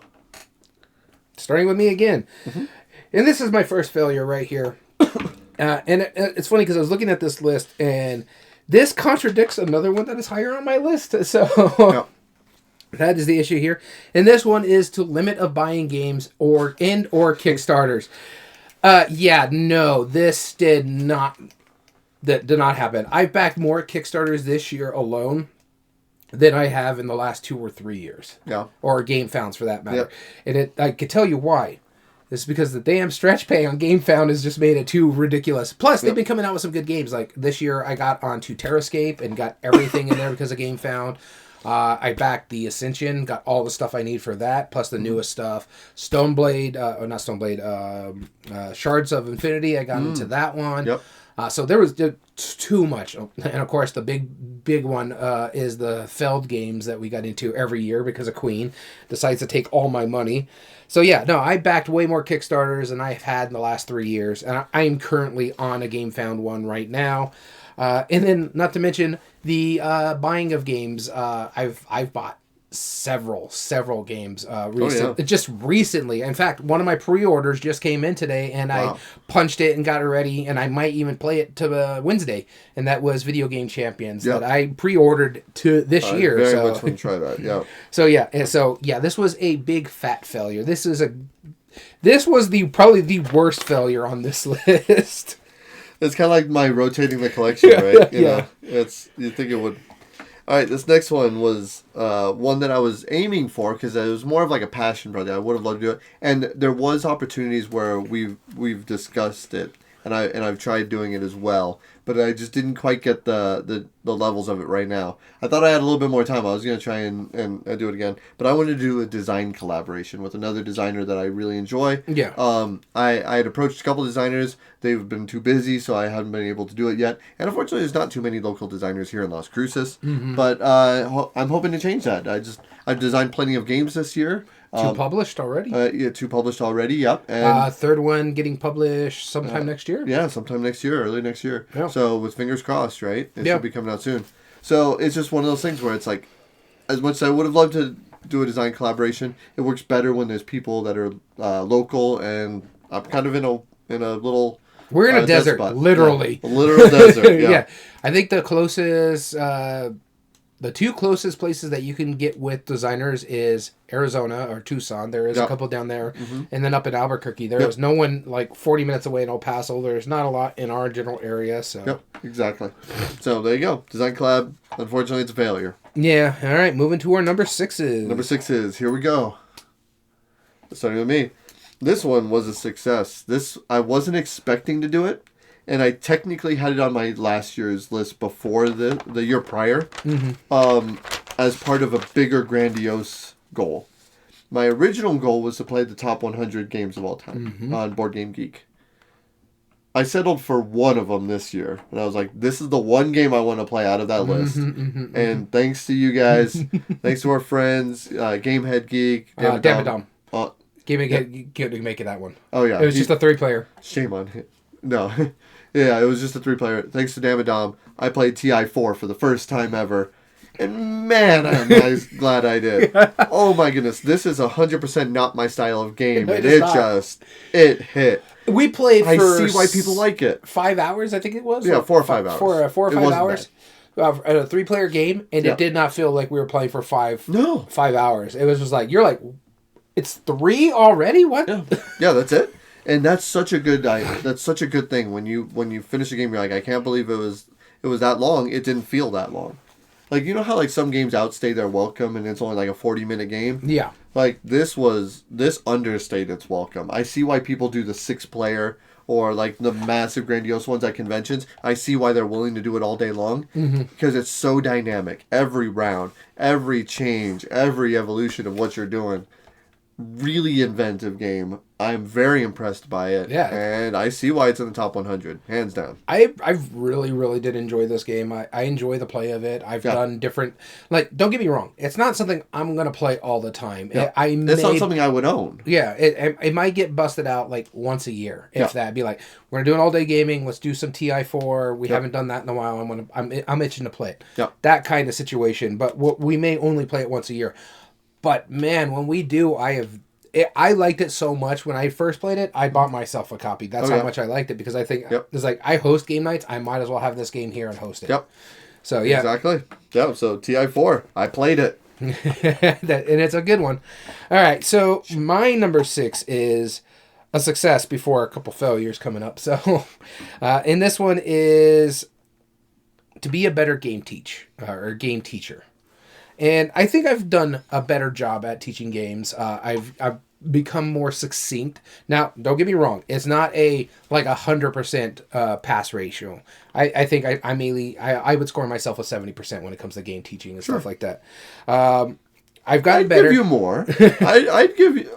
Starting with me again. Mm-hmm. And this is my first failure right here. And it's funny because I was looking at this list, and this contradicts another one that is higher on my list. So that is the issue here. And this one is to limit of buying games or Kickstarters. This did not happen. I've backed more Kickstarters this year alone than I have in the last 2 or 3 years. Yeah. Or Game Founds for that matter. Yep. And I could tell you why. This is because the damn stretch pay on GameFound has just made it too ridiculous. Plus, they've been coming out with some good games. Like this year, I got onto Terrascape and got everything in there because of GameFound. I backed the Ascension, got all the stuff I need for that, plus the newest stuff. Stoneblade, or not Stoneblade, Shards of Infinity, I got into that one. Yep. So there was too much. And of course, the big one is the Feld games that we got into every year because of Queen decides to take all my money. So yeah, no, I backed way more Kickstarters than I've had in the last 3 years. And I am currently on a GameFound one right now. And then, not to mention, the buying of games. I've bought several games just recently. In fact, one of my pre-orders just came in today, and I punched it and got it ready, and I might even play it to Wednesday, and that was Video Game Champions that I pre-ordered to this year. Very much want to try that. Yeah. So this was a big fat failure. This was probably the worst failure on this list. It's kind of like my rotating the collection, right? You know, you think it would. All right, this next one was one that I was aiming for because it was more of like a passion project. I would have loved to do it, and there was opportunities where we've discussed it, and I've tried doing it as well, but I just didn't quite get the levels of it right now. I thought I had a little bit more time. I was gonna try and do it again, but I wanted to do a design collaboration with another designer that I really enjoy. Yeah. I had approached a couple designers. They've been too busy, so I haven't been able to do it yet. And unfortunately, there's not too many local designers here in Las Cruces. But I'm hoping to change that. I've designed plenty of games this year. 2 published already? 2 published already, yep. And third one getting published sometime next year? Yeah, sometime next year, early next year. Yeah. So with fingers crossed, right? It should be coming out soon. So it's just one of those things where it's like, as much as I would have loved to do a design collaboration, it works better when there's people that are local, and I'm kind of in a little... We're in a desert, literally. Yeah, a literal desert, yeah. I think the closest... the 2 closest places that you can get with designers is Arizona or Tucson. There is a couple down there. And then up in Albuquerque. There is no one like 40 minutes away in El Paso. There's not a lot in our general area. So. Yep, exactly. So there you go. Design collab. Unfortunately, it's a failure. Yeah. All right. Moving to our number 6s. Number 6s. Here we go. Starting with me. This one was a success. I wasn't expecting to do it. And I technically had it on my last year's list before the year prior, as part of a bigger, grandiose goal. My original goal was to play the top 100 games of all time on Board Game Geek. I settled for one of them this year, and I was like, this is the one game I want to play out of that list. And thanks to you guys, thanks to our friends, Gamehead Geek, Damn it, Dom. Give make it that one. Oh, yeah. It was just a 3-player. Shame on him. No. Yeah, it was just a 3-player. Thanks to Damadom, I played TI4 for the first time ever. And man, I'm glad I did. Oh my goodness, this is 100% not my style of game. And it hit. We played for... I see why people like it. 5 hours, I think it was? Yeah, 4 or 5 hours. 4 or 5 hours. A 3-player game, and it did not feel like we were playing for 5 hours. It was just like, you're like, it's 3 already? What? Yeah, that's it. And that's such a good thing when you finish a game. You're like, I can't believe it was that long. It didn't feel that long. Like, you know how like some games outstay their welcome and it's only like a 40-minute game. Yeah. Like this understayed its welcome. I see why people do the 6-player or like the massive grandiose ones at conventions. I see why they're willing to do it all day long because it's so dynamic. Every round, every change, every evolution of what you're doing. Really inventive game. I'm very impressed by it. Yeah. And I see why it's in the top 100. Hands down. I really, really did enjoy this game. I enjoy the play of it. I've done different... Like, don't get me wrong. It's not something I'm going to play all the time. Yeah. It's not something I would own. Yeah. It might get busted out like once a year. If that. Be like, we're going to do an all-day gaming. Let's do some TI4. We haven't done that in a while. I'm itching to play it. Yeah. That kind of situation. But we may only play it once a year. But man, when we do, I liked it so much. When I first played it, I bought myself a copy. That's how much I liked it because I think it's like I host game nights. I might as well have this game here and host it. Yep. So yeah. Exactly. Yeah. So TI4, I played it. And it's a good one. All right. So my number 6 is a success before a couple failures coming up. So, and this one is to be a better game teacher. And I think I've done a better job at teaching games. I've become more succinct. Now, don't get me wrong. It's not a 100% pass ratio. I think I would score myself a 70% when it comes to game teaching and stuff like that. I've gotten better. I'd give you more. I'd give you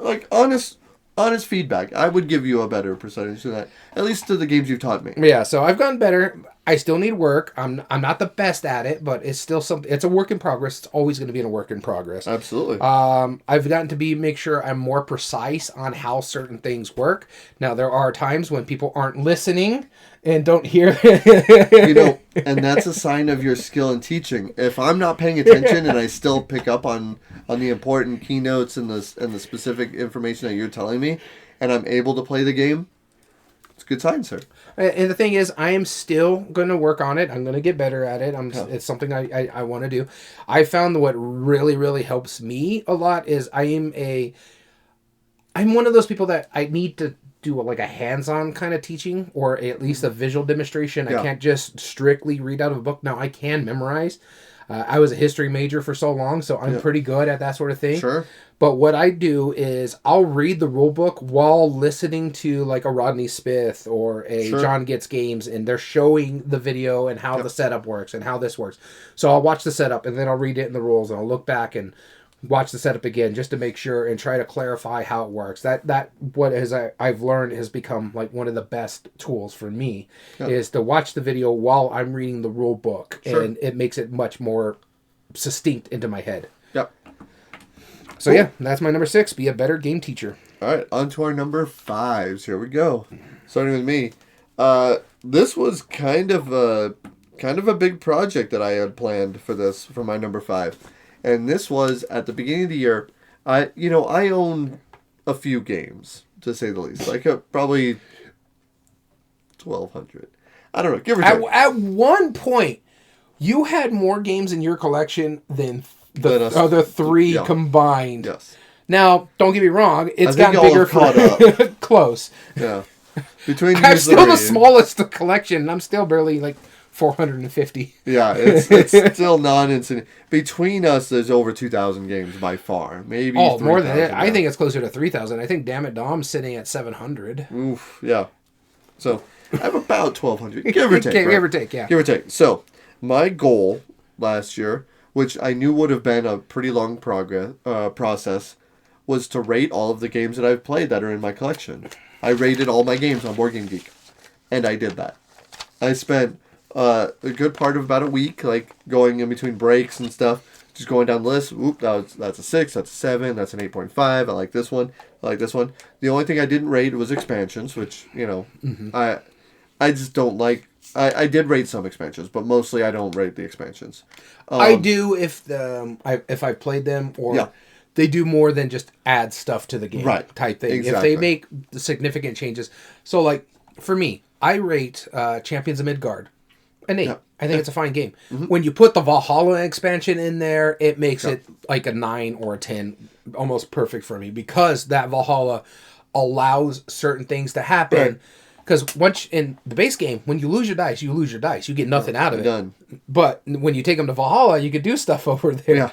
honest feedback. I would give you a better percentage than that. At least to the games you've taught me. Yeah, so I've gotten better. I still need work. I'm not the best at it, but it's still something. It's a work in progress. It's always going to be a work in progress. Absolutely. I've gotten to make sure I'm more precise on how certain things work. Now, there are times when people aren't listening and don't hear. And that's a sign of your skill in teaching. If I'm not paying attention and I still pick up on the important keynotes and the specific information that you're telling me, and I'm able to play the game, it's a good sign, sir. And the thing is, I am still going to work on it. I'm going to get better at it. It's something I want to do. I found that what really, really helps me a lot is I'm one of those people that I need to do a hands-on kind of teaching, or at least a visual demonstration. Yeah. I can't just strictly read out of a book. Now, I can memorize. I was a history major for so long, so I'm pretty good at that sort of thing. Sure. But what I do is I'll read the rule book while listening to a Rodney Smith or a John Gets Games, and they're showing the video and how the setup works and how this works. So I'll watch the setup, and then I'll read it in the rules, and I'll look back and watch the setup again just to make sure and try to clarify how it works. I've learned has become one of the best tools for me is to watch the video while I'm reading the rule book, and it makes it much more succinct into my head. Yep. So cool. That's my number 6. Be a better game teacher. All right, on to our number 5s. Here we go. Starting with me. This was kind of a big project that I had planned for my number 5. And this was at the beginning of the year. I own a few games, to say the least. Probably 1,200. I don't know, give or take. At one point, you had more games in your collection than the other 3 combined. Yes. Now, don't get me wrong, it's gotten bigger for close. Yeah. Between I'm still the smallest collection, and I'm still barely 450. Yeah, it's still non-insignificant. Between us, there's over 2,000 games by far. Maybe more than that. I think it's closer to 3,000. I think Damn It Dom's sitting at 700. Oof, yeah. So, I have about 1,200. Give or take, Give or take, yeah. Give or take. So, my goal last year, which I knew would have been a pretty long process, was to rate all of the games that I've played that are in my collection. I rated all my games on Board Game Geek. And I did that. I spent a good part of about a week, going in between breaks and stuff, just going down the list. Oop, that's a 6, that's a 7, that's an 8.5. I like this one. I like this one. The only thing I didn't rate was expansions, which, I just don't like. I did rate some expansions, but mostly I don't rate the expansions. I do if I've played them, or they do more than just add stuff to the game type thing. Exactly. If they make significant changes. So, for me, I rate Champions of Midgard an 8. I think it's a fine game. Mm-hmm. When you put the Valhalla expansion in there, it makes it a 9 or a 10, almost perfect for me, because that Valhalla allows certain things to happen. Because once in the base game, when you lose your dice, you lose your dice. You get nothing out of it. Done. But when you take them to Valhalla, you can do stuff over there. Yeah.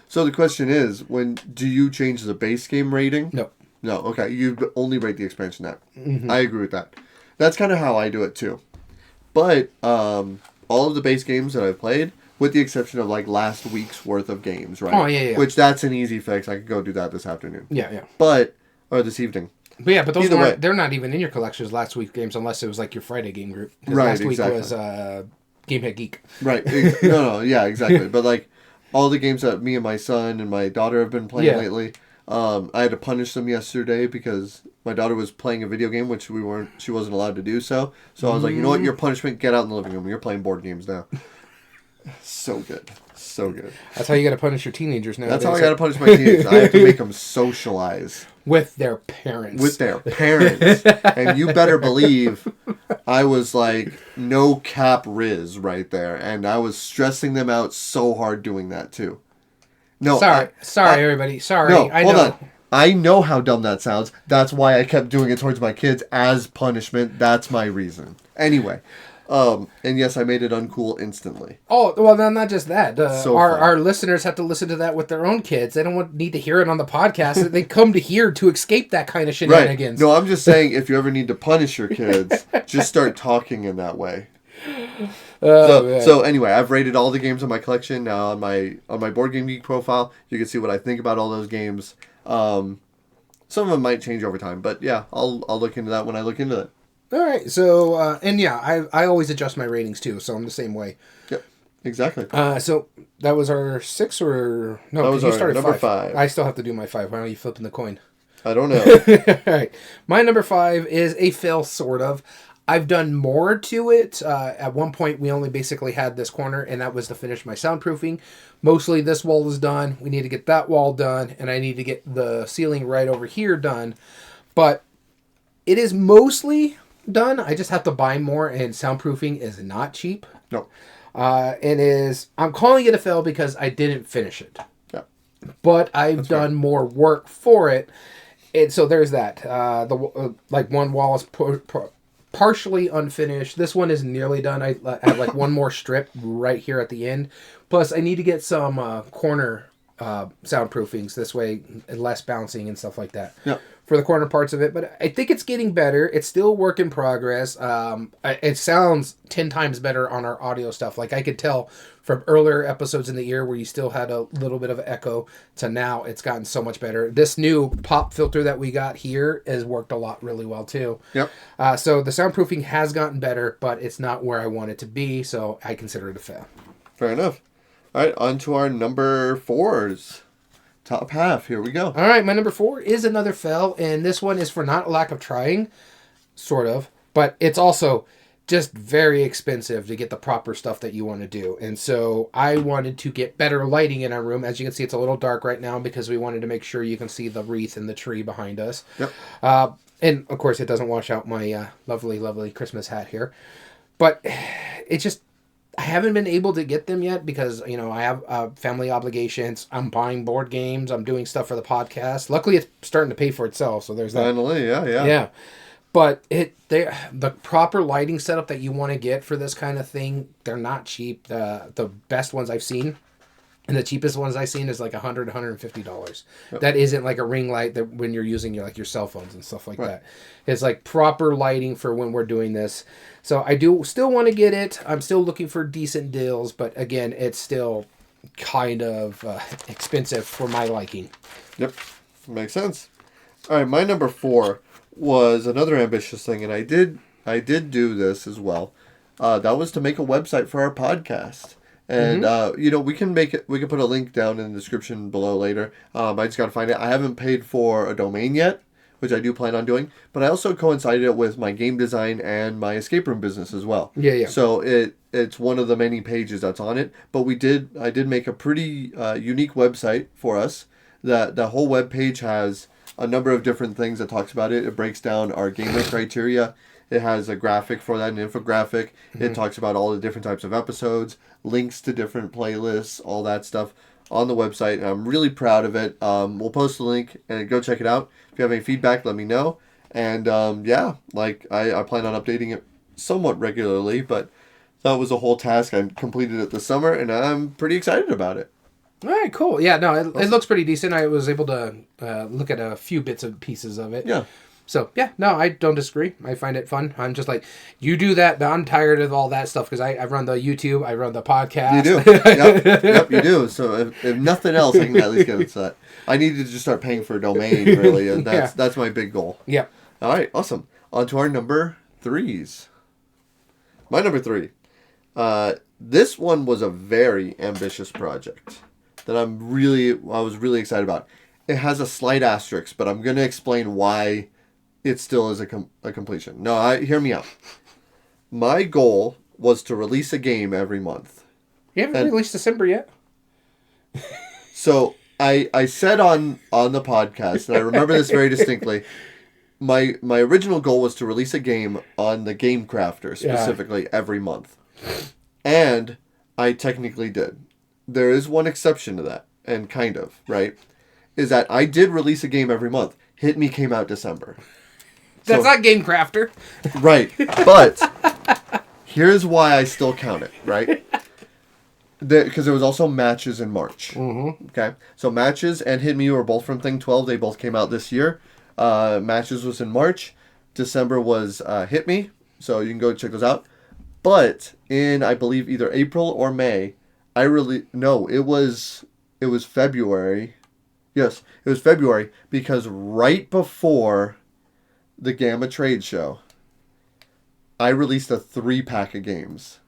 So the question is, do you change the base game rating? No. No. Okay. You only rate the expansion that. Mm-hmm. I agree with that. That's kind of how I do it too. But all of the base games that I've played, with the exception of last week's worth of games, right? Oh, yeah. Which that's an easy fix. I could go do that this afternoon. Yeah. Or this evening. But those they're not even in your collections last week's games, unless it was your Friday game group. Right, last week was Gamehead Geek. Right. No, yeah, exactly. But all the games that me and my son and my daughter have been playing lately, I had to punish them yesterday because my daughter was playing a video game, which she wasn't allowed to do so. So I was like, you know what, your punishment, get out in the living room. You're playing board games now. So good. So good. That's how you got to punish your teenagers now. That's how I got to punish my teenagers. I have to make them socialize. With their parents. And you better believe I was no cap Riz right there. And I was stressing them out so hard doing that too. No. Sorry, everybody. Sorry. No, hold on. I know how dumb that sounds. That's why I kept doing it towards my kids as punishment. That's my reason. Anyway. And yes, I made it uncool instantly. Oh, well, not just that. Our listeners have to listen to that with their own kids. They don't need to hear it on the podcast. They come to here to escape that kind of shenanigans. Right. No, I'm just saying, if you ever need to punish your kids, just start talking in that way. So anyway, I've rated all the games in my collection now on my Board Game Geek profile. You can see what I think about all those games. Some of them might change over time, but yeah, I'll look into that when I look into it. All right. So I always adjust my ratings too, so I'm the same way. Yep. Exactly. So that was our 6 or no? That was you our started number 5. 5. I still have to do my 5. Why are you flipping the coin? I don't know. All right. My number 5 is a fail, sort of. I've done more to it. At one point, we only basically had this corner, and that was to finish my soundproofing. Mostly this wall is done. We need to get that wall done, and I need to get the ceiling right over here done. But it is mostly done. I just have to buy more, and soundproofing is not cheap. No. I'm calling it a fail because I didn't finish it. Yeah. But I've done more work for it. And so there's that. One wall is partially unfinished. This one is nearly done. I have like one more strip right here at the end. Plus, I need to get some corner soundproofings. This way, less bouncing and stuff like that. Yeah. For the corner parts of it. But I think it's getting better. It's still work in progress. It sounds 10 times better on our audio stuff. Like I could tell from earlier episodes in the year where you still had a little bit of echo to now it's gotten so much better. This new pop filter that we got here has worked a lot really well too. Yep. So the soundproofing has gotten better, but it's not where I want it to be. So I consider it a fail. Fair enough. All right, on to our number 4s. Top half. Here we go. All right, my number 4 is another fail, and this one is for not a lack of trying, sort of, but it's also just very expensive to get the proper stuff that you want to do. And so I wanted to get better lighting in our room. As you can see, it's a little dark right now because we wanted to make sure you can see the wreath and the tree behind us. Yep. And of course, it doesn't wash out my lovely, lovely Christmas hat here. But it just, I haven't been able to get them yet because, I have family obligations. I'm buying board games. I'm doing stuff for the podcast. Luckily, it's starting to pay for itself. So there's that. Finally, yeah. Yeah. But the proper lighting setup that you want to get for this kind of thing, they're not cheap. The best ones I've seen and the cheapest ones I've seen is like $100, $150. Yep. That isn't like a ring light that when you're using your cell phones and stuff like that. It's like proper lighting for when we're doing this. So I do still want to get it. I'm still looking for decent deals, but again, it's still kind of expensive for my liking. Yep, makes sense. All right, my number 4 was another ambitious thing, and I did do this as well. That was to make a website for our podcast. And, we can put a link down in the description below later. I just got to find it. I haven't paid for a domain yet, which I do plan on doing. But I also coincided it with my game design and my escape room business as well. Yeah. So it's one of the many pages that's on it. But I did make a pretty unique website for us. The whole web page has a number of different things that talks about it. It breaks down our gamer criteria. It has a graphic for that, an infographic. Mm-hmm. It talks about all the different types of episodes, links to different playlists, all that stuff on the website. And I'm really proud of it. We'll post the link and go check it out. If you have any feedback, let me know. And I plan on updating it somewhat regularly, but that was a whole task. I completed it this summer, and I'm pretty excited about it. All right, cool. Yeah, no, it looks pretty decent. I was able to look at a few bits and pieces of it. Yeah. So, yeah, no, I don't disagree. I find it fun. I'm just like, you do that, but I'm tired of all that stuff because I run the YouTube, I run the podcast. You do. Yep, you do. So if nothing else, I can at least get into that. I need to just start paying for a domain, really, and that's my big goal. Yeah. All right, awesome. On to our number 3s. My number 3. This one was a very ambitious project that I was really excited about. It has a slight asterisk, but I'm going to explain why it still is a completion. No, hear me out. My goal was to release a game every month. You haven't released December yet? So I said on the podcast, and I remember this very distinctly, my original goal was to release a game on the Game Crafter, specifically, every month. And I technically did. There is one exception to that, and kind of, right? Is that I did release a game every month. Hit Me came out December. That's not Game Crafter. Right. But Here's why I still count it, right? Because there was also matches in March. Mm-hmm. Okay, so matches and Hit Me were both from Thing 12. They both came out this year. Matches was in March. December was Hit Me, so you can go check those out. But in, I believe, either April or May, it was February. Yes, it was February, because right before the Gamma Trade Show, I released a 3-pack of games.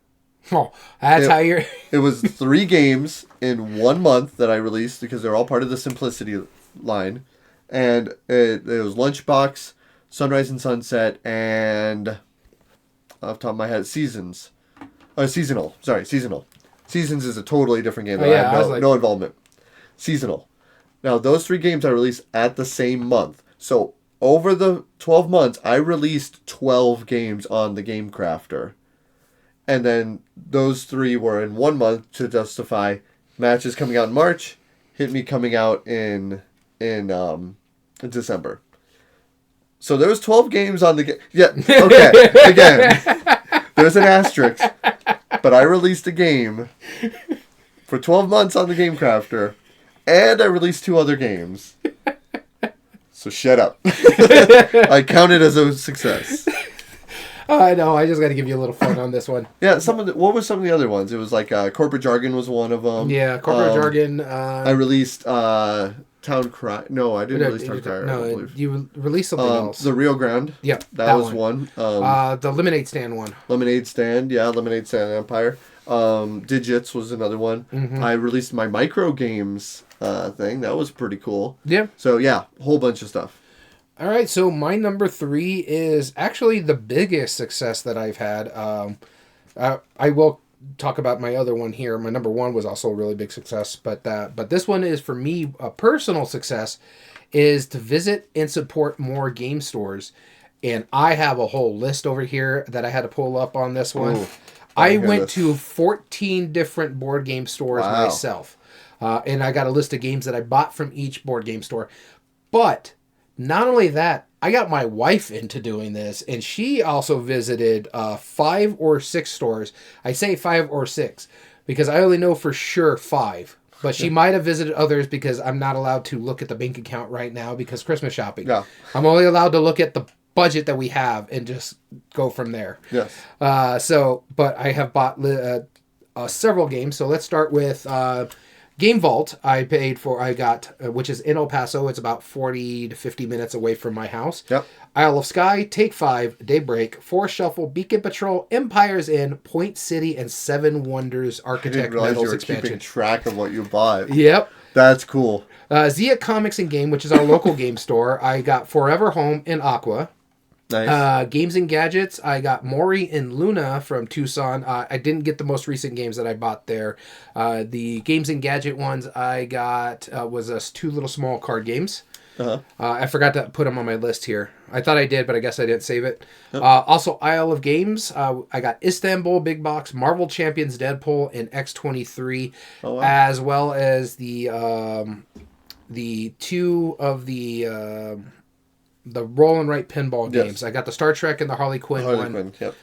Oh, that's how you're... It was 3 games in 1 month that I released, because they're all part of the Simplicity line. And it was Lunchbox, Sunrise and Sunset, and off the top of my head, Seasons. Seasonal. Sorry, Seasonal. Seasons is a totally different game. I have no involvement. Seasonal. Now, those 3 games I released at the same month. So, over the 12 months, I released 12 games on the Game Crafter. And then those 3 were in 1 month to justify matches coming out in March, Hit Me coming out in December. So there was 12 games on the game. Yeah, okay. Again, there's an asterisk. But I released a game for 12 months on the Game Crafter. And I released 2 other games. So shut up. I count it as a success. I know. I just got to give you a little fun on this one. Yeah. What were some of the other ones? It was like Corporate Jargon was one of them. Yeah, Corporate Jargon. I released Town Cry. No, I didn't release Town Cry. No, you released something else. The Rio Grande. Yep, that was one. The Lemonade Stand one. Lemonade Stand. Yeah, Lemonade Stand Empire. Digits was another one. Mm-hmm. I released my micro games thing. That was pretty cool. Yeah. So yeah, a whole bunch of stuff. All right, so my number 3 is actually the biggest success that I've had. I will talk about my other one here. My number 1 was also a really big success, but this one is, for me, a personal success, is to visit and support more game stores. And I have a whole list over here that I had to pull up on this one. Ooh, I went to 14 different board game stores myself. And I got a list of games that I bought from each board game store. But not only that, I got my wife into doing this, and she also visited 5 or 6 stores. I say 5 or 6 because I only know for sure 5. But she might have visited others because I'm not allowed to look at the bank account right now because Christmas shopping. Yeah. I'm only allowed to look at the budget that we have and just go from there. Yes. But I have bought several games. So let's start with Game Vault. I got, which is in El Paso. It's about 40 to 50 minutes away from my house. Yep. Isle of Skye, Take 5, Daybreak, Forest Shuffle, Beacon Patrol, Empire's Inn, Point City, and Seven Wonders Architect Metals expansion. Keeping track of what you bought. Yep. That's cool. Zia Comics and Game, which is our local game store. I got Forever Home in Aqua. Nice. Games and Gadgets, I got Maury and Luna from Tucson. I didn't get the most recent games that I bought there. The Games and Gadget ones I got was 2 little small card games. Uh-huh. I forgot to put them on my list here. I thought I did, but I guess I didn't save it. Yep. Also, Isle of Games. I got Istanbul Big Box, Marvel Champions Deadpool, and X-23, as well as the 2 of the Roll and Write pinball games. I got the Star Trek and the Harley Quinn one. Yep.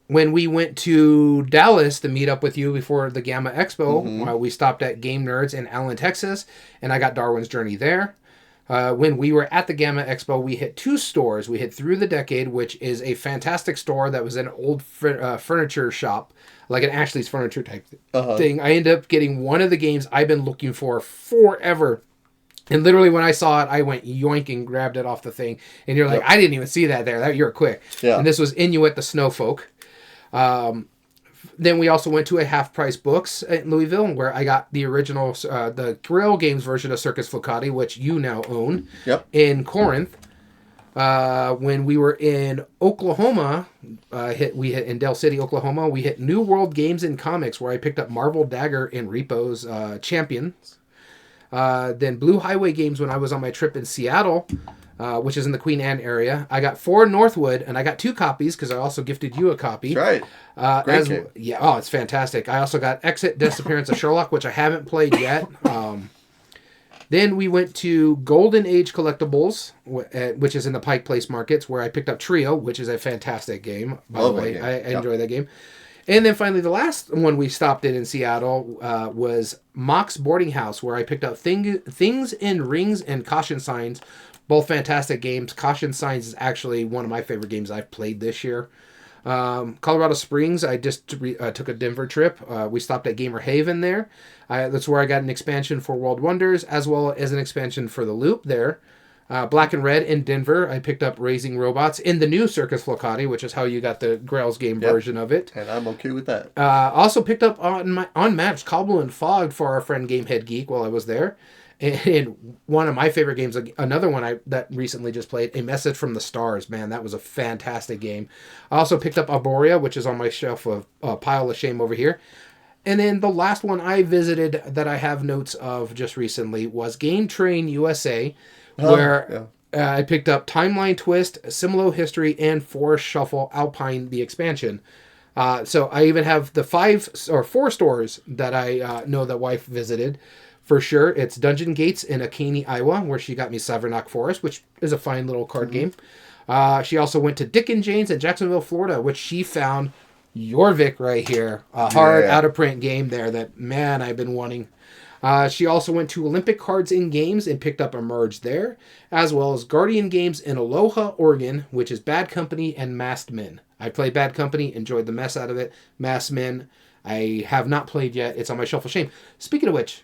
When we went to Dallas to meet up with you before the Gamma Expo, we stopped at Game Nerds in Allen, Texas, and I got Darwin's Journey there. When we were at the Gamma Expo, we hit 2 stores. We hit Through the Decade, which is a fantastic store that was an old furniture shop, like an Ashley's Furniture type thing. I ended up getting one of the games I've been looking for forever. And literally when I saw it, I went yoink and grabbed it off the thing. And you're like, I didn't even see that there. You're quick. Yeah. And this was Inuit the Snowfolk. Then we also went to a Half Price Books at Louisville, where I got the original, the Guerrero Games version of Circus Focati, which you now own. Yep. In Corinth. When we were in Oklahoma, we hit in Del City, Oklahoma. We hit New World Games and Comics, where I picked up Marvel Dagger and Repo's Champions. Then Blue Highway Games when I was on my trip in Seattle, which is in the Queen Anne area. I got 4 Northwood, and I got 2 copies because I also gifted you a copy. That's right. Great game. Yeah, oh, it's fantastic. I also got Exit Disappearance of Sherlock, which I haven't played yet. Then we went to Golden Age Collectibles, which is in the Pike Place Markets, where I picked up Trio, which is a fantastic game. By the way, I enjoy that game. And then finally, the last one we stopped in Seattle was Mox Boarding House, where I picked up Things in Rings and Caution Signs. Both fantastic games. Caution Signs is actually one of my favorite games I've played this year. Colorado Springs, I just took a Denver trip. We stopped at Gamer Haven there. That's where I got an expansion for World Wonders, as well as an expansion for the Loop there. Black and Red in Denver, I picked up Raising Robots in the new Circus Flocati, which is how you got the Grails game version of it. And I'm okay with that. Also picked up Unmatched Cobble and Fog for our friend Gamehead Geek while I was there. And one of my favorite games, another one that recently just played, A Message from the Stars. Man, that was a fantastic game. I also picked up Arborea, which is on my shelf of pile of shame over here. And then the last one I visited that I have notes of just recently was Game Train USA, where I picked up Timeline Twist, Similo History, and Forest Shuffle Alpine, the expansion. So I even have the 4 stores that I know that wife visited. For sure, it's Dungeon Gates in Akaney, Iowa, where she got me Savernake Forest, which is a fine little card game. She also went to Dick and Jane's in Jacksonville, Florida, which she found Jorvik right here. A hard out-of-print game there that, man, I've been wanting. She also went to Olympic Cards in Games and picked up Emerge there, as well as Guardian Games in Aloha, Oregon, which is Bad Company and Masked Men. I played Bad Company, enjoyed the mess out of it. Masked Men, I have not played yet. It's on my shelf of shame. Speaking of which,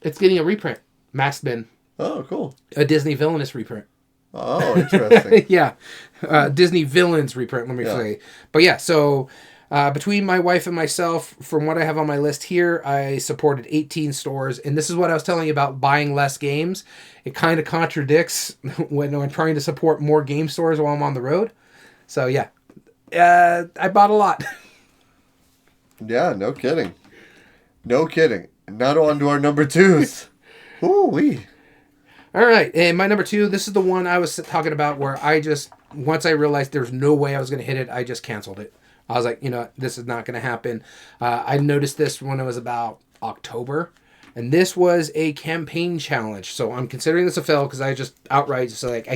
it's getting a reprint. Masked Men. Oh, cool. A Disney Villainous reprint. Oh, interesting. Yeah. Disney Villains reprint, let me say. But yeah, so between my wife and myself, from what I have on my list here, I supported 18 stores. And this is what I was telling you about buying less games. It kind of contradicts when I'm trying to support more game stores while I'm on the road. So yeah, I bought a lot. Yeah, no kidding. No kidding. Now on to our number 2s. Ooh-wee. All right, and my number 2, this is the one I was talking about where once I realized there's no way I was going to hit it, I just canceled it. I was like, this is not going to happen. I noticed this when it was about October, and this was a campaign challenge. So I'm considering this a fail because I just outright just like,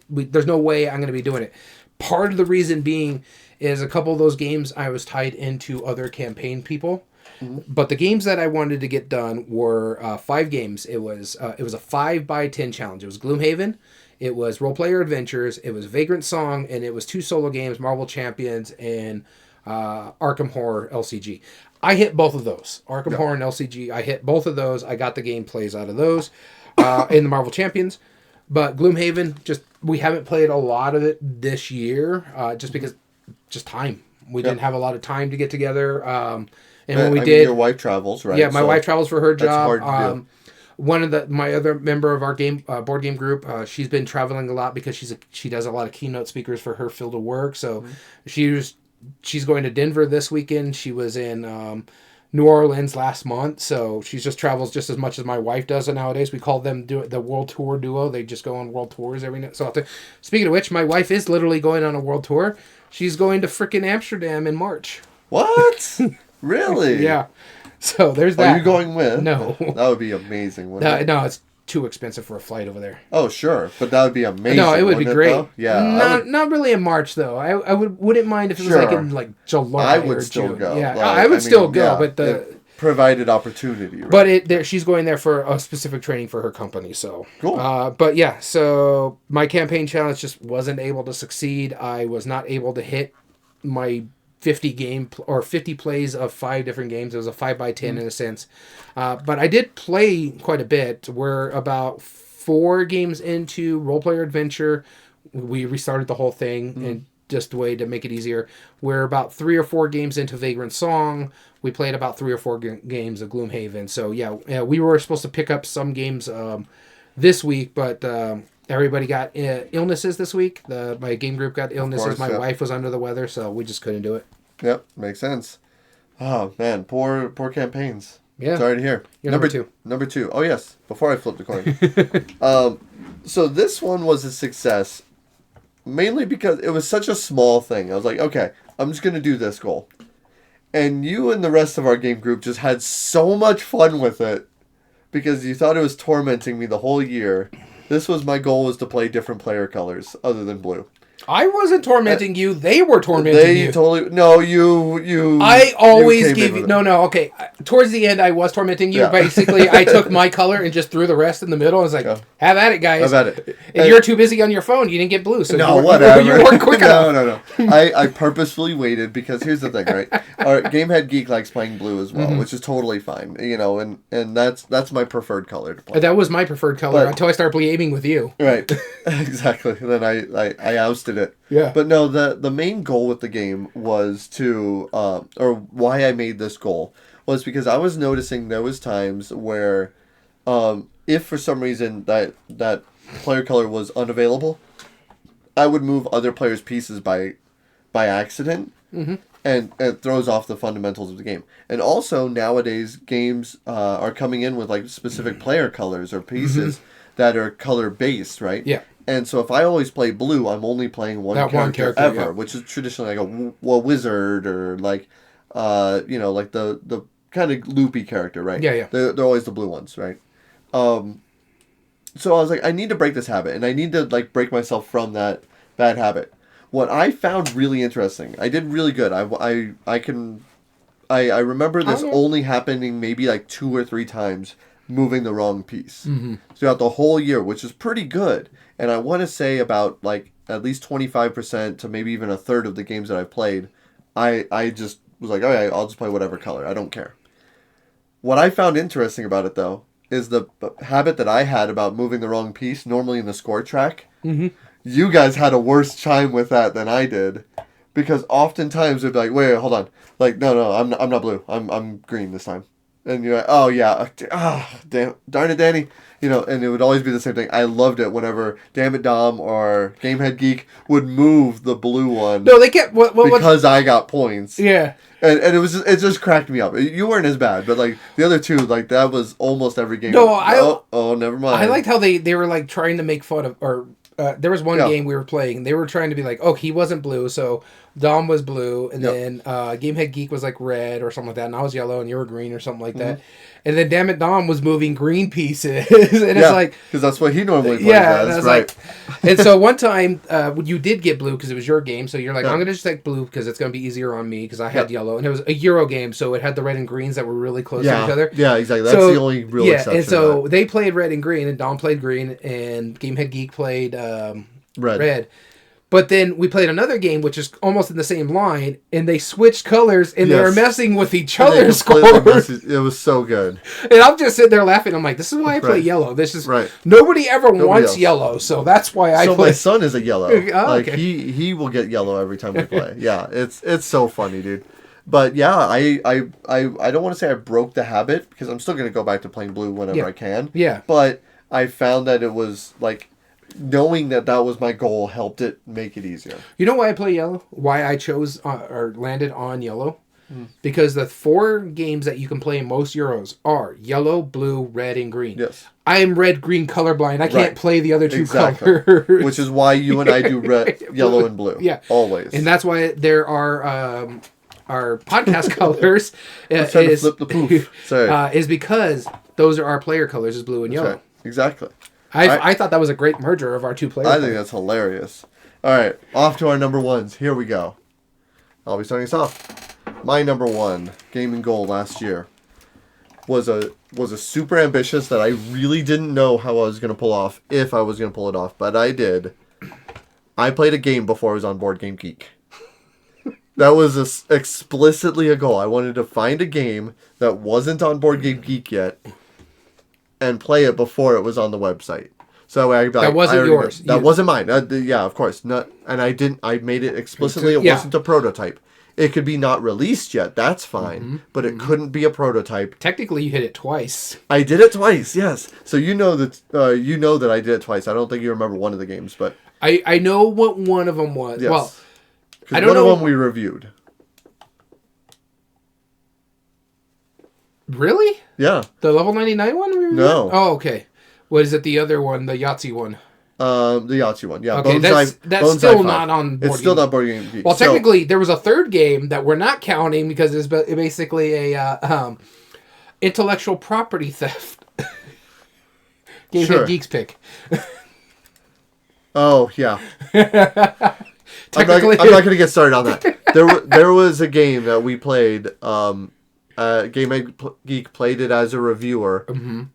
there's no way I'm going to be doing it. Part of the reason being is a couple of those games I was tied into other campaign people. But the games that I wanted to get done were 5 games. It was a 5x10 challenge. It was Gloomhaven, it was Role Player Adventures, it was Vagrant Song, and it was 2 solo games, Marvel Champions and Arkham Horror LCG. I hit both of those. Arkham Horror and LCG, I hit both of those. I got the gameplays out of those in the Marvel Champions. But Gloomhaven, we haven't played a lot of it this year just because time. We didn't have a lot of time to get together. And when we did, your wife travels, right? Yeah, my wife travels for her job. That's hard to do. My other member of our board game group, she's been traveling a lot because she does a lot of keynote speakers for her field of work. So she's going to Denver this weekend. She was in New Orleans last month, so she just travels just as much as my wife does nowadays. We call them the World Tour duo. They just go on world tours every night. So speaking of which, my wife is literally going on a world tour. She's going to frickin' Amsterdam in March. What? Really? Yeah. So there's that. Are you going with? No. That would be amazing, wouldn't it? No, it's too expensive for a flight over there. Oh, sure. But that would be amazing. No, it would be great. Yeah. Not really in March, though. I wouldn't mind if it was in July I would or still June. go. Yeah, I would still go, but provided opportunity. Right? But she's going there for a specific training for her company. So cool. But yeah, so my campaign challenge just wasn't able to succeed. I was not able to hit my 50 plays of 5 different games. It was a 5x10 in a sense. But I did play quite a bit. We're about 4 games into Role Player Adventure. We restarted the whole thing and just a way to make it easier. We're about 3 or 4 games into Vagrant Song. We played about 3 or 4 games of Gloomhaven. So yeah, we were supposed to pick up some games this week, but everybody got illnesses this week. My game group got illnesses. My wife was under the weather, so we just couldn't do it. Yep, makes sense. Oh man, poor campaigns. Yeah. Sorry to hear. Number 2. Number 2. Oh yes. Before I flip the coin. So this one was a success, mainly because it was such a small thing. I was like, okay, I'm just gonna do this goal, and you and the rest of our game group just had so much fun with it because you thought it was tormenting me the whole year. This was my goal, was to play different player colors other than blue. I wasn't tormenting you. They were tormenting you. They totally... No, you... I always give you... No, okay. Towards the end, I was tormenting you. Yeah. Basically, I took my color and just threw the rest in the middle. I was like, have at it, guys. Have at it. If you're too busy on your phone, you didn't get blue. So no, whatever. You weren't quick enough. No. I purposefully waited because here's the thing, right? Our Gamehead Geek likes playing blue as well, which is totally fine. You know, and that's my preferred color to play. That was my preferred color until I started gaming with you. Right. Exactly. Then I ousted it. Yeah. But no, the main goal with the game was to, or why I made this goal was because I was noticing there was times where, if for some reason that player color was unavailable, I would move other players' pieces by accident, and it throws off the fundamentals of the game. And also nowadays games are coming in with like specific player colors or pieces that are color based, right? Yeah. And so if I always play blue, I'm only playing one character ever, which is traditionally like a wizard or like, like the kind of loopy character, right? Yeah. They're always the blue ones, right? So I was like, I need to break this habit, and I need to like break myself from that bad habit. What I found really interesting, I did really good. I remember this only happening maybe like 2 or 3 times, moving the wrong piece throughout the whole year, which is pretty good. And I want to say about like at least 25% to maybe even a third of the games that I've played, I just was like, okay, I'll just play whatever color. I don't care. What I found interesting about it, though, is the habit that I had about moving the wrong piece, normally in the score track. You guys had a worse time with that than I did. Because oftentimes it'd be like, wait, hold on. Like, no, I'm not blue. I'm green this time. And you're like, oh, yeah. Darn it, Danny. You know, and it would always be the same thing. I loved it whenever Damn It Dom or Gamehead Geek would move the blue one. No, they kept... because I got points. Yeah. And it just cracked me up. You weren't as bad, but like the other two, like that was almost every game. No, never mind. I liked how they were like trying to make fun of... or there was one game we were playing. They were trying to be like, he wasn't blue, so Dom was blue, and then Gamehead Geek was like red or something like that, and I was yellow and you were green or something like that. And then Damn It Dom was moving green pieces, and it's like because that's what he normally plays. Yeah, that's right. And so one time you did get blue because it was your game, so you're like, I'm gonna just take blue because it's gonna be easier on me because I had yellow, and it was a Euro game, so it had the red and greens that were really close to each other. Yeah, exactly. That's the only real exception. And so they played red and green, and Dom played green, and Gamehead Geek played red. But then we played another game, which is almost in the same line, and they switched colors, and they were messing with each other's scores. It was so good. And I'm just sitting there laughing. I'm like, this is why I play yellow. This is nobody ever wants yellow, so that's why I play. So my son is a yellow. He will get yellow every time we play. Yeah, it's so funny, dude. But yeah, I don't want to say I broke the habit, because I'm still going to go back to playing blue whenever I can. Yeah. But I found that it was like... knowing that was my goal helped it make it easier. You know why I play yellow? Why I chose or landed on yellow? Because the 4 games that you can play in most Euros are yellow, blue, red, and green. Yes. I am red-green colorblind. I can't play the other 2 colors. Which is why you and I do red, yellow, and blue. Yeah. Always. And that's why there are our podcast colors. I'm trying to flip the poof. Sorry. Is because those are our player colors, is blue and yellow. Right. Exactly. I thought that was a great merger of our 2 players. I think that's hilarious. All right, off to our number ones. Here we go. I'll be starting us off. My number 1 gaming goal last year was a super ambitious that I really didn't know how I was going to pull off, if I was going to pull it off, but I did. I played a game before I was on Board Game Geek. That was explicitly a goal. I wanted to find a game that wasn't on Board Game Geek yet and play it before it was on the website. So I'd be like, that wasn't yours. That wasn't mine. Yeah, of course. Not, and I didn't. I made it explicitly. It wasn't a prototype. It could be not released yet. That's fine. But it couldn't be a prototype. Technically, you hit it twice. I did it twice. Yes. So you know that I did it twice. I don't think you remember one of the games, but I know what one of them was. Yes. Well, I don't know. One of them we reviewed. Really? Yeah. The level 99 one? No. Oh, okay. What is it? The other one, the Yahtzee one? The Yahtzee one, yeah. Okay, that's still not on Board Game. It's still not Board Game Geek. Well, technically, there was a third game that we're not counting because it's basically a intellectual property theft. Game Sure. Head Geeks pick. Oh, yeah. Technically, I'm not going to get started on that. There was a game that we played. Game Head Geek played it as a reviewer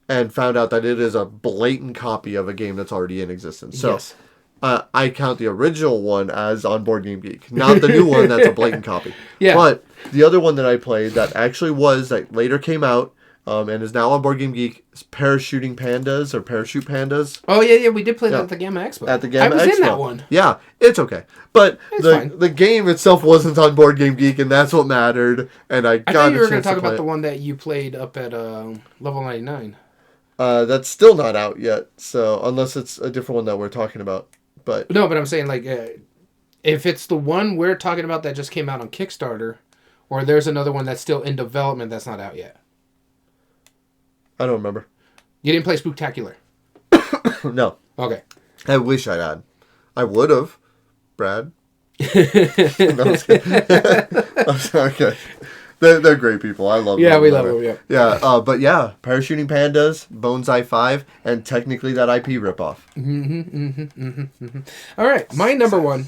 and found out that it is a blatant copy of a game that's already in existence. So yes. I count the original one as on Board Game Geek, not the new one that's a blatant copy. Yeah. But the other one that I played that actually that later came out and is now on Board Game Geek is Parachuting Pandas or Parachute Pandas. Oh, yeah, we did play that at the Gamma Expo. At the Gamma Expo. I was in that one. Yeah, it's okay. But the game itself wasn't on Board Game Geek, and that's what mattered. And I thought you were going to talk about the one that you played up at Level 99. That's still not out yet, so unless it's a different one that we're talking about. But no, but I'm saying, like, if it's the one we're talking about that just came out on Kickstarter, or there's another one that's still in development that's not out yet. I don't remember. You didn't play Spooktacular? No. Okay. I wish I had. I would have, Brad. No, okay. They're great people. I love them. Yeah, we love them, yeah. Yeah, but yeah, Parachuting Pandas, Bonsai 5, and technically that IP ripoff. All right, my number one.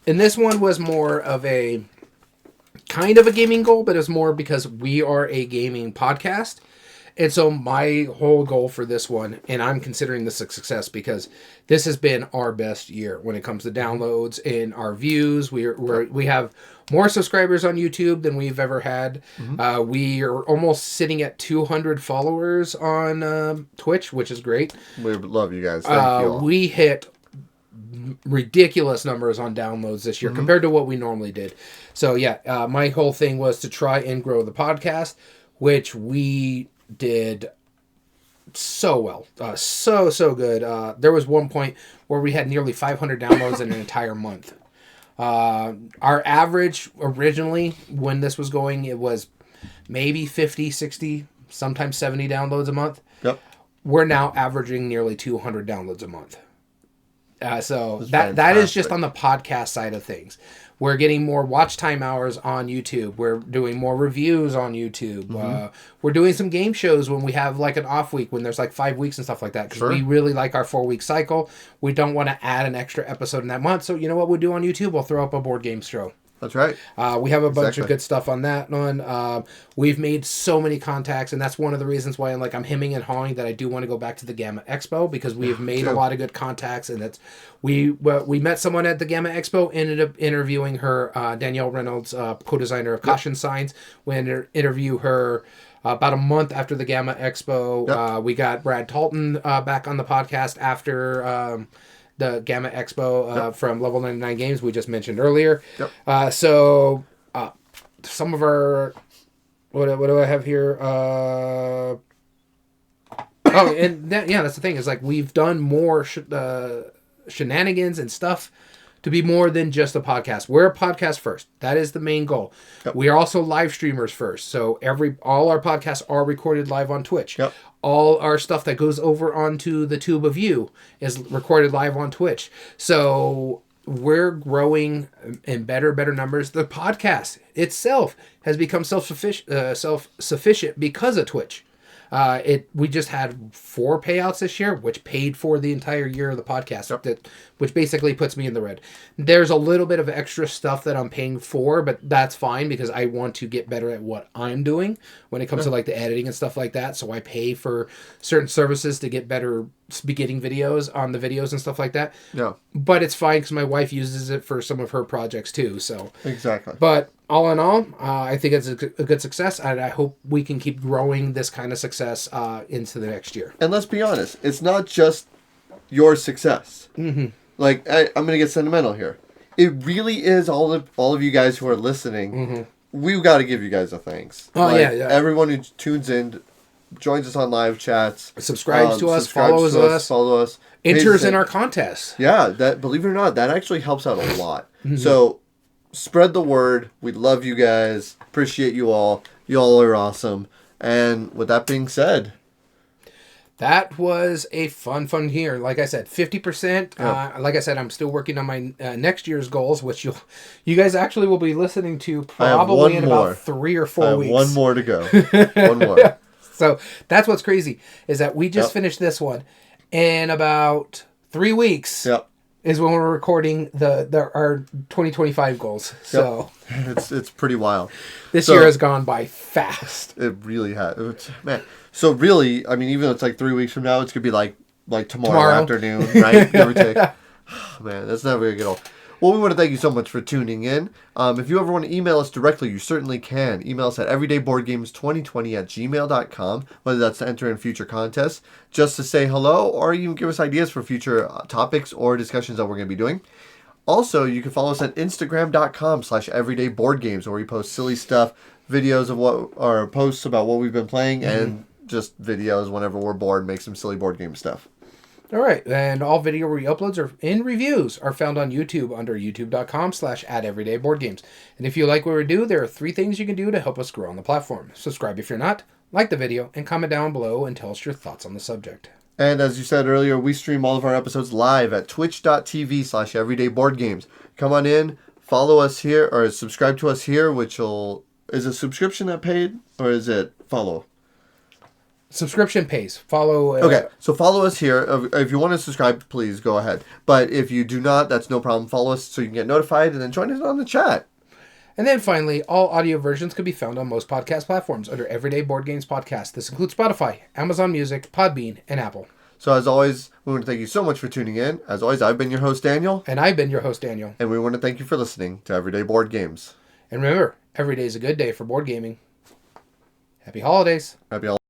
And this one was more of a kind of a gaming goal, but it's more because we are a gaming podcast. And so my whole goal for this one, and I'm considering this a success because this has been our best year when it comes to downloads and our views. We have more subscribers on YouTube than we've ever had. We are almost sitting at 200 followers on Twitch, which is great. We love you guys. Thank you all. We hit ridiculous numbers on downloads this year compared to what we normally did. So yeah, my whole thing was to try and grow the podcast, which we did so well. So good. There was one point where we had nearly 500 downloads in an entire month. Our average originally when this was going, it was maybe 50, 60, sometimes 70 downloads a month. Yep. We're now averaging nearly 200 downloads a month. So that is just on the podcast side of things. We're getting more watch time hours on YouTube. We're doing more reviews on YouTube. We're doing some game shows when we have like an off week, when there's like 5 weeks and stuff like that. Because we really like our 4-week cycle. We don't want to add an extra episode in that month. So you know what we'll do on YouTube? We'll throw up a board game show. That's right. We have a bunch of good stuff on that one. We've made so many contacts, and that's one of the reasons why I'm hemming and hawing that I do want to go back to the Gamma Expo, because we have made a lot of good contacts, and that's we met someone at the Gamma Expo, ended up interviewing her, Danielle Reynolds, co-designer of Caution Signs. We interview her about a month after the Gamma Expo. We got Brad Talton back on the podcast after the Gamma Expo from Level 99 Games we just mentioned earlier. So some of our... What do I have here? That's the thing. Is like we've done more shenanigans and stuff to be more than just a podcast. We're a podcast first. That is the main goal. We are also live streamers first. So all our podcasts are recorded live on Twitch. All our stuff that goes over onto the Tube of You is recorded live on Twitch. So we're growing in better numbers. The podcast itself has become self-sufficient because of Twitch. We just had 4 payouts this year, which paid for the entire year of the podcast, which basically puts me in the red. There's a little bit of extra stuff that I'm paying for, but that's fine because I want to get better at what I'm doing when it comes to like the editing and stuff like that. So I pay for certain services to get better beginning videos on the videos and stuff like that. But it's fine because my wife uses it for some of her projects too. So exactly. But all in all, I think it's a good success, and I hope we can keep growing this kind of success into the next year. And let's be honest, it's not just your success. Like, I'm going to get sentimental here. It really is all of you guys who are listening. We've got to give you guys a thanks. Everyone who tunes in, joins us on live chats, subscribes to us, follows us, enters in our contests. Yeah, that, believe it or not, that actually helps out a lot. So spread the word. We love you guys. Appreciate you all. You all are awesome. And with that being said, that was a fun year. Like I said, 50%. Like I said, I'm still working on my next year's goals, which you guys actually will be listening to probably in about 3 or 4 weeks. One more to go. One more. So that's what's crazy is that we just finished this one, In about 3 weeks. Yep. Is when we're recording our 2025 goals. So it's pretty wild. This year has gone by fast. It really has. Man. So really, I mean, even though it's like 3 weeks from now, it's gonna be like tomorrow afternoon, right? Give or take. Man, that's never gonna get old. Well, we want to thank you so much for tuning in. If you ever want to email us directly, you certainly can. Email us at everydayboardgames2020@gmail.com, whether that's to enter in future contests, just to say hello, or even give us ideas for future topics or discussions that we're going to be doing. Also, you can follow us at instagram.com/everydayboardgames, where we post silly stuff, videos of or posts about what we've been playing, and just videos whenever we're bored, make some silly board game stuff. All right, and all video re-uploads and reviews are found on YouTube under youtube.com/@everydayboardgames. And if you like what we do, there are 3 things you can do to help us grow on the platform. Subscribe if you're not, like the video, and comment down below and tell us your thoughts on the subject. And as you said earlier, we stream all of our episodes live at twitch.tv/everydayboardgames. Come on in, follow us here, or subscribe to us here, is a subscription that paid, or is it follow? Subscription pays. Follow. Okay, so follow us here. If you want to subscribe, please go ahead. But if you do not, that's no problem. Follow us so you can get notified, and then join us on the chat. And then finally, all audio versions can be found on most podcast platforms under Everyday Board Games Podcast. This includes Spotify, Amazon Music, Podbean, and Apple. So as always, we want to thank you so much for tuning in. As always, I've been your host, Daniel. And I've been your host, Daniel. And we want to thank you for listening to Everyday Board Games. And remember, every day is a good day for board gaming. Happy holidays. Happy holidays.